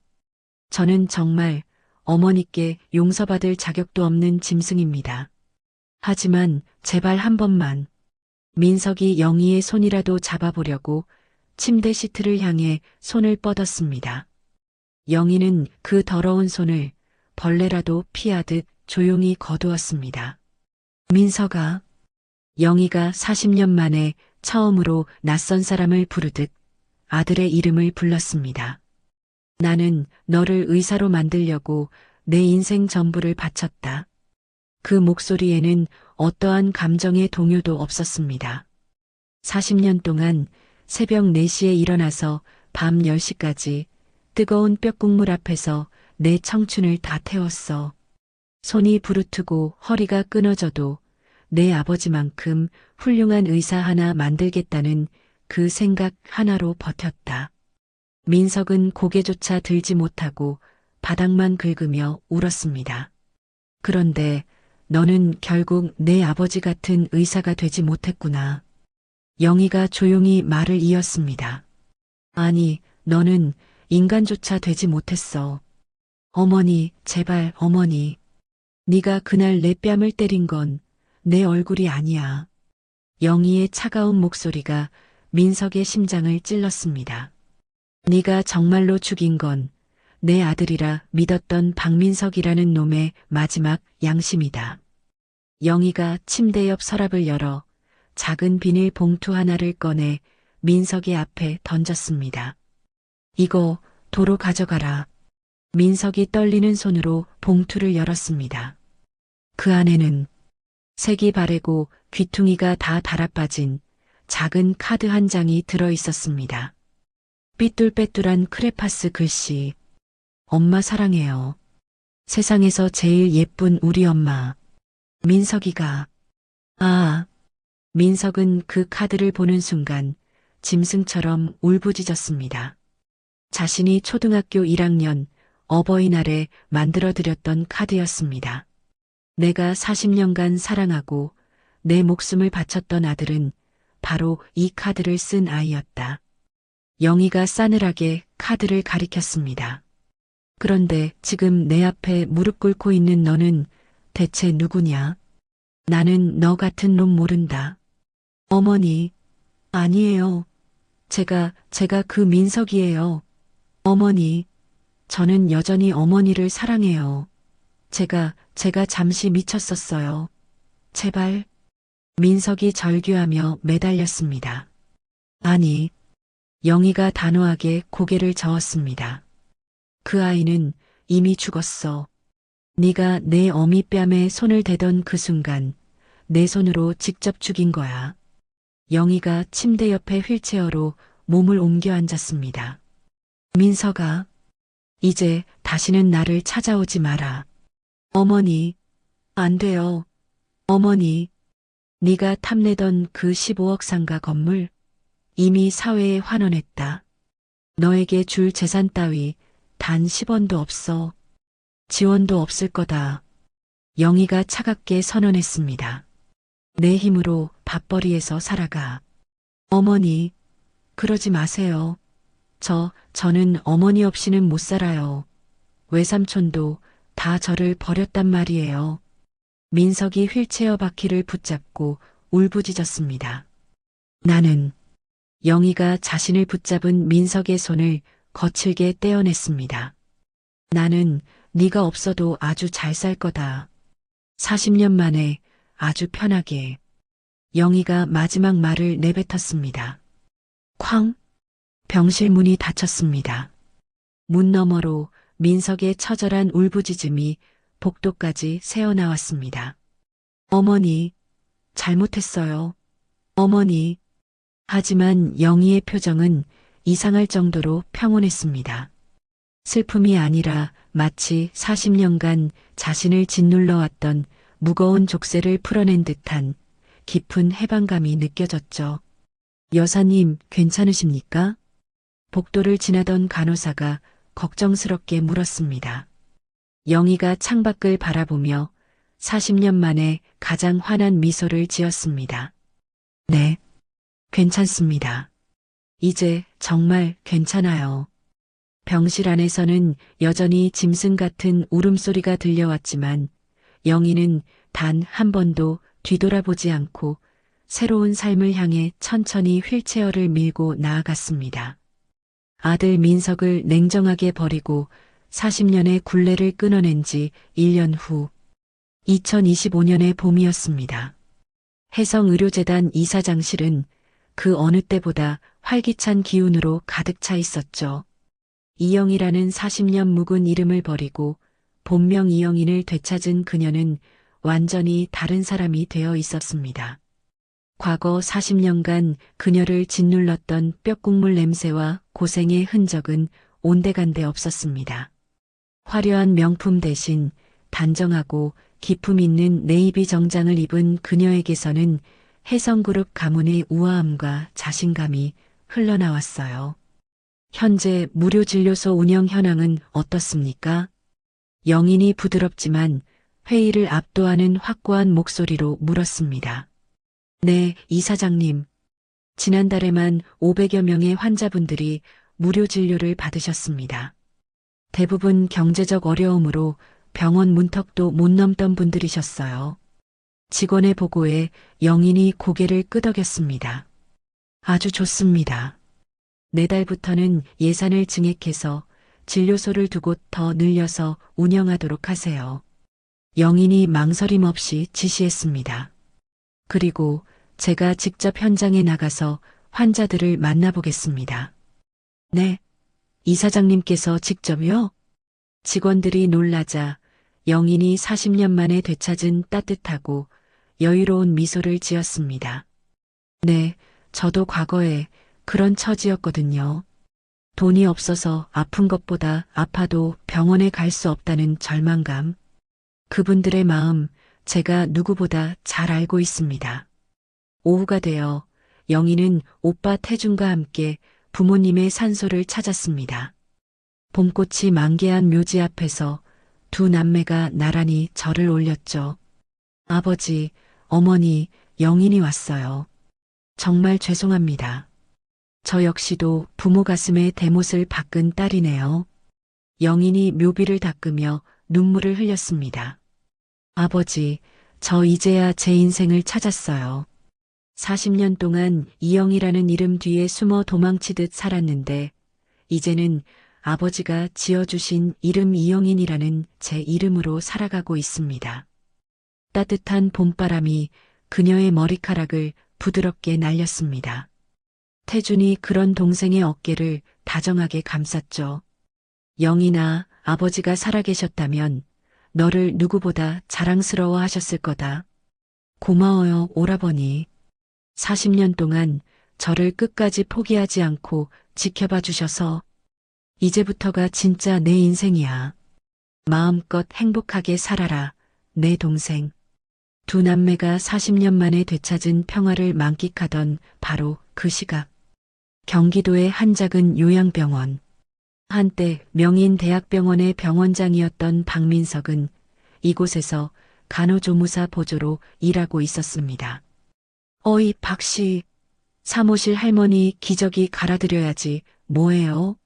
저는 정말 어머니께 용서받을 자격도 없는 짐승입니다. 하지만 제발 한 번만. 민석이 영희의 손이라도 잡아보려고 침대 시트를 향해 손을 뻗었습니다. 영희는 그 더러운 손을 벌레라도 피하듯 조용히 거두었습니다. 민석아. 영희가 40년 만에 처음으로 낯선 사람을 부르듯 아들의 이름을 불렀습니다. 나는 너를 의사로 만들려고 내 인생 전부를 바쳤다. 그 목소리에는 어떠한 감정의 동요도 없었습니다. 40년 동안 새벽 4시에 일어나서 밤 10시까지 뜨거운 뼈국물 앞에서 내 청춘을 다 태웠어. 손이 부르트고 허리가 끊어져도 내 아버지만큼 훌륭한 의사 하나 만들겠다는 그 생각 하나로 버텼다. 민석은 고개조차 들지 못하고 바닥만 긁으며 울었습니다. 그런데 너는 결국 내 아버지 같은 의사가 되지 못했구나. 영희가 조용히 말을 이었습니다. 아니, 너는 인간조차 되지 못했어. 어머니, 제발 어머니. 네가 그날 내 뺨을 때린 건 내 얼굴이 아니야. 영희의 차가운 목소리가 민석의 심장을 찔렀습니다. 네가 정말로 죽인 건 내 아들이라 믿었던 박민석이라는 놈의 마지막 양심이다. 영희가 침대 옆 서랍을 열어 작은 비닐 봉투 하나를 꺼내 민석의 앞에 던졌습니다. 이거 도로 가져가라. 민석이 떨리는 손으로 봉투를 열었습니다. 그 안에는 색이 바래고 귀퉁이가 다 달아빠진 작은 카드 한 장이 들어 있었습니다. 삐뚤빼뚤한 크레파스 글씨. 엄마 사랑해요. 세상에서 제일 예쁜 우리 엄마. 민석이가. 아. 민석은 그 카드를 보는 순간 짐승처럼 울부짖었습니다. 자신이 초등학교 1학년 어버이날에 만들어드렸던 카드였습니다. 내가 40년간 사랑하고 내 목숨을 바쳤던 아들은 바로 이 카드를 쓴 아이였다. 영희가 싸늘하게 카드를 가리켰습니다. 그런데 지금 내 앞에 무릎 꿇고 있는 너는 대체 누구냐? 나는 너 같은 놈 모른다. 어머니, 아니에요. 제가 그 민석이에요. 어머니, 저는 여전히 어머니를 사랑해요. 제가 잠시 미쳤었어요. 제발. 민석이 절규하며 매달렸습니다. 아니, 영희가 단호하게 고개를 저었습니다. 그 아이는 이미 죽었어. 네가 내 어미뺨에 손을 대던 그 순간 내 손으로 직접 죽인 거야. 영희가 침대 옆에 휠체어로 몸을 옮겨 앉았습니다. 민석아, 이제 다시는 나를 찾아오지 마라. 어머니, 안 돼요. 어머니, 네가 탐내던 그 15억 상가 건물 이미 사회에 환원했다. 너에게 줄 재산 따위 단 10원도 없어. 지원도 없을 거다. 영희가 차갑게 선언했습니다. 내 힘으로 밥벌이에서 살아가. 어머니, 그러지 마세요. 저는 어머니 없이는 못 살아요. 외삼촌도 다 저를 버렸단 말이에요. 민석이 휠체어 바퀴를 붙잡고 울부짖었습니다. 나는 영희가 자신을 붙잡은 민석의 손을 거칠게 떼어냈습니다. 나는 네가 없어도 아주 잘 살 거다. 40년 만에 아주 편하게. 영희가 마지막 말을 내뱉었습니다. 쾅! 병실 문이 닫혔습니다. 문 너머로 민석의 처절한 울부짖음이 복도까지 새어나왔습니다. 어머니, 잘못했어요. 어머니. 하지만 영희의 표정은 이상할 정도로 평온했습니다. 슬픔이 아니라 마치 40년간 자신을 짓눌러왔던 무거운 족쇄를 풀어낸 듯한 깊은 해방감이 느껴졌죠. 여사님, 괜찮으십니까? 복도를 지나던 간호사가 걱정스럽게 물었습니다. 영희가 창밖을 바라보며 40년 만에 가장 환한 미소를 지었습니다. 네, 괜찮습니다. 이제 정말 괜찮아요. 병실 안에서는 여전히 짐승 같은 울음소리가 들려왔지만 영희는 단 한 번도 뒤돌아보지 않고 새로운 삶을 향해 천천히 휠체어를 밀고 나아갔습니다. 아들 민석을 냉정하게 버리고 40년의 굴레를 끊어낸 지 1년 후 2025년의 봄이었습니다. 해성의료재단 이사장실은 그 어느 때보다 활기찬 기운으로 가득 차 있었죠. 이영이라는 40년 묵은 이름을 버리고 본명 이영인을 되찾은 그녀는 완전히 다른 사람이 되어 있었습니다. 과거 40년간 그녀를 짓눌렀던 뼈국물 냄새와 고생의 흔적은 온데간데 없었습니다. 화려한 명품 대신 단정하고 기품 있는 네이비 정장을 입은 그녀에게서는 해성그룹 가문의 우아함과 자신감이 흘러나왔어요. 현재 무료 진료소 운영 현황은 어떻습니까? 영인이 부드럽지만 회의를 압도하는 확고한 목소리로 물었습니다. 네, 이사장님. 지난달에만 500여 명의 환자분들이 무료 진료를 받으셨습니다. 대부분 경제적 어려움으로 병원 문턱도 못 넘던 분들이셨어요. 직원의 보고에 영인이 고개를 끄덕였습니다. 아주 좋습니다. 내달부터는 예산을 증액해서 진료소를 두 곳 더 늘려서 운영하도록 하세요. 영인이 망설임 없이 지시했습니다. 그리고 제가 직접 현장에 나가서 환자들을 만나보겠습니다. 네, 이사장님께서 직접요? 직원들이 놀라자 영인이 40년 만에 되찾은 따뜻하고 여유로운 미소를 지었습니다. 네, 저도 과거에 그런 처지였거든요. 돈이 없어서 아픈 것보다 아파도 병원에 갈 수 없다는 절망감. 그분들의 마음 제가 누구보다 잘 알고 있습니다. 오후가 되어 영희는 오빠 태준과 함께 부모님의 산소를 찾았습니다. 봄꽃이 만개한 묘지 앞에서 두 남매가 나란히 절을 올렸죠. 아버지, 어머니, 영인이 왔어요. 정말 죄송합니다. 저 역시도 부모 가슴에 대못을 박은 딸이네요. 영인이 묘비를 닦으며 눈물을 흘렸습니다. 아버지, 저 이제야 제 인생을 찾았어요. 40년 동안 이영이라는 이름 뒤에 숨어 도망치듯 살았는데 이제는 아버지가 지어주신 이름 이영인이라는 제 이름으로 살아가고 있습니다. 따뜻한 봄바람이 그녀의 머리카락을 부드럽게 날렸습니다. 태준이 그런 동생의 어깨를 다정하게 감쌌죠. 영인아, 아버지가 살아계셨다면 너를 누구보다 자랑스러워 하셨을 거다. 고마워요, 오라버니. 40년 동안 저를 끝까지 포기하지 않고 지켜봐 주셔서 이제부터가 진짜 내 인생이야. 마음껏 행복하게 살아라, 내 동생. 두 남매가 40년 만에 되찾은 평화를 만끽하던 바로 그 시각. 경기도의 한 작은 요양병원. 한때 명인 대학병원의 병원장이었던 박민석은 이곳에서 간호조무사 보조로 일하고 있었습니다. 어이, 박씨. 사무실 할머니 기저귀 갈아드려야지. 뭐해요?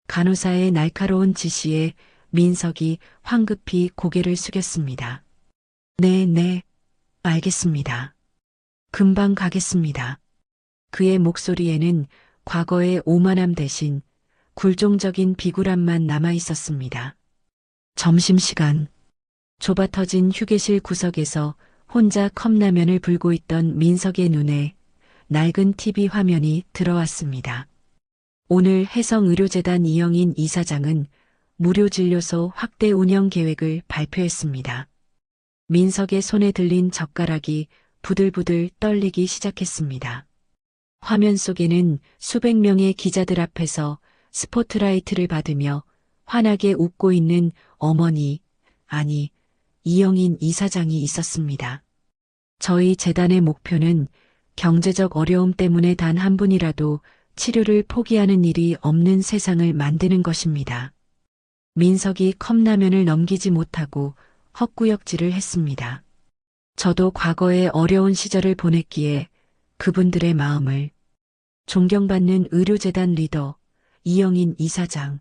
간호사의 날카로운 지시에 민석이 황급히 고개를 숙였습니다. 네, 알겠습니다. 금방 가겠습니다. 그의 목소리에는 과거의 오만함 대신 굴종적인 비굴함만 남아 있었습니다. 점심시간. 좁아터진 휴게실 구석에서 혼자 컵라면을 불고 있던 민석의 눈에 낡은 TV 화면이 들어왔습니다. 오늘 해성의료재단 이영인 이사장은 무료진료소 확대 운영 계획을 발표했습니다. 민석의 손에 들린 젓가락이 부들부들 떨리기 시작했습니다. 화면 속에는 수백 명의 기자들 앞에서 스포트라이트를 받으며 환하게 웃고 있는 어머니, 아니, 이영인 이사장이 있었습니다. 저희 재단의 목표는 경제적 어려움 때문에 단 한 분이라도 치료를 포기하는 일이 없는 세상을 만드는 것입니다. 민석이 컵라면을 넘기지 못하고 헛구역질을 했습니다. 저도 과거의 어려운 시절을 보냈기에 그분들의 마음을. 존경받는 의료재단 리더 이영인 이사장.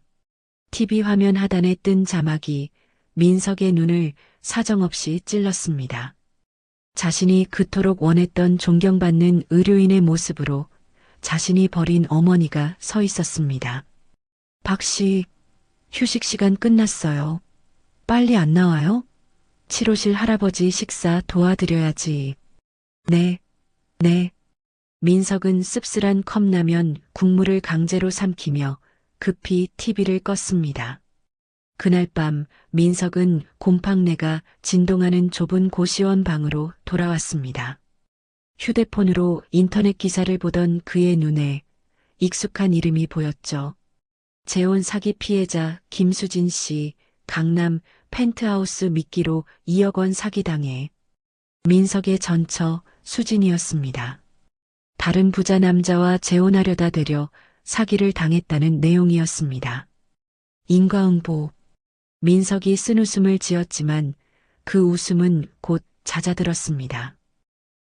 TV 화면 하단에 뜬 자막이 민석의 눈을 사정없이 찔렀습니다. 자신이 그토록 원했던 존경받는 의료인의 모습으로 자신이 버린 어머니가 서 있었습니다. 박씨, 휴식 시간 끝났어요. 빨리 안 나와요? 치료실 할아버지 식사 도와드려야지. 네. 민석은 씁쓸한 컵라면 국물을 강제로 삼키며 급히 TV를 껐습니다. 그날 밤 민석은 곰팡내가 진동하는 좁은 고시원 방으로 돌아왔습니다. 휴대폰으로 인터넷 기사를 보던 그의 눈에 익숙한 이름이 보였죠. 재혼 사기 피해자 김수진 씨, 강남 펜트하우스 미끼로 2억 원 사기당해. 민석의 전처 수진이었습니다. 다른 부자 남자와 재혼하려다 되려 사기를 당했다는 내용이었습니다. 인과응보. 민석이 쓴웃음을 지었지만 그 웃음은 곧 잦아들었습니다.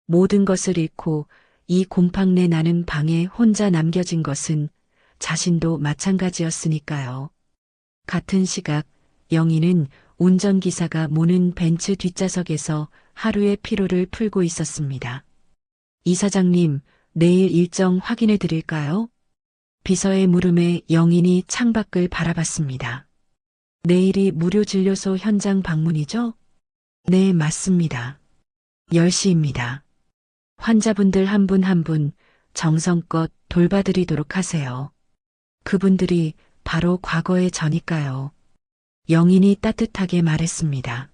모든 것을 잃고 이 곰팡내 나는 방에 혼자 남겨진 것은 자신도 마찬가지였으니까요. 같은 시각 영희는 운전기사가 모는 벤츠 뒷좌석에서 하루의 피로를 풀고 있었습니다. 이사장님, 내일 일정 확인해 드릴까요? 비서의 물음에 영인이 창밖을 바라봤습니다. 내일이 무료진료소 현장 방문이죠? 네, 맞습니다. 10시입니다. 환자분들 한 분 한 분 정성껏 돌봐드리도록 하세요. 그분들이 바로 과거의 저니까요. 영인이 따뜻하게 말했습니다.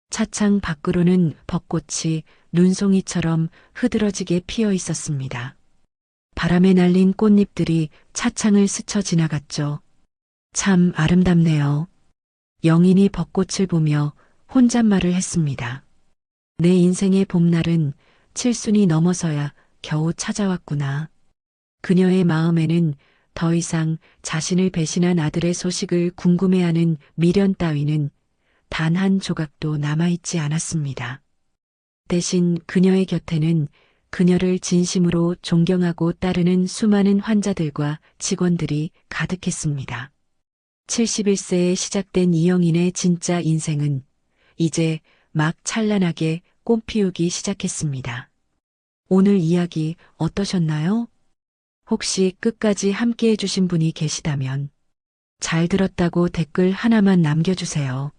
차창 밖으로는 벚꽃이 눈송이처럼 흐드러지게 피어 있었습니다. 바람에 날린 꽃잎들이 차창을 스쳐 지나갔죠. 참 아름답네요. 영인이 벚꽃을 보며 혼잣말을 했습니다. 내 인생의 봄날은 칠순이 넘어서야 겨우 찾아왔구나. 그녀의 마음에는 더 이상 자신을 배신한 아들의 소식을 궁금해하는 미련 따위는 단 한 조각도 남아있지 않았습니다. 대신 그녀의 곁에는 그녀를 진심으로 존경하고 따르는 수많은 환자들과 직원들이 가득했습니다. 71세에 시작된 이영인의 진짜 인생은 이제 막 찬란하게 꽃피우기 시작했습니다. 오늘 이야기 어떠셨나요? 혹시 끝까지 함께 해주신 분이 계시다면 잘 들었다고 댓글 하나만 남겨주세요.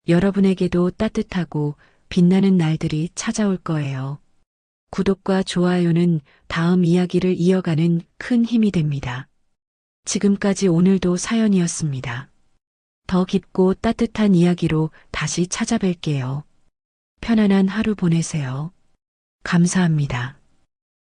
여러분에게도 따뜻하고 빛나는 날들이 찾아올 거예요. 구독과 좋아요는 다음 이야기를 이어가는 큰 힘이 됩니다. 지금까지 오늘도 사연이었습니다. 더 깊고 따뜻한 이야기로 다시 찾아뵐게요. 편안한 하루 보내세요. 감사합니다.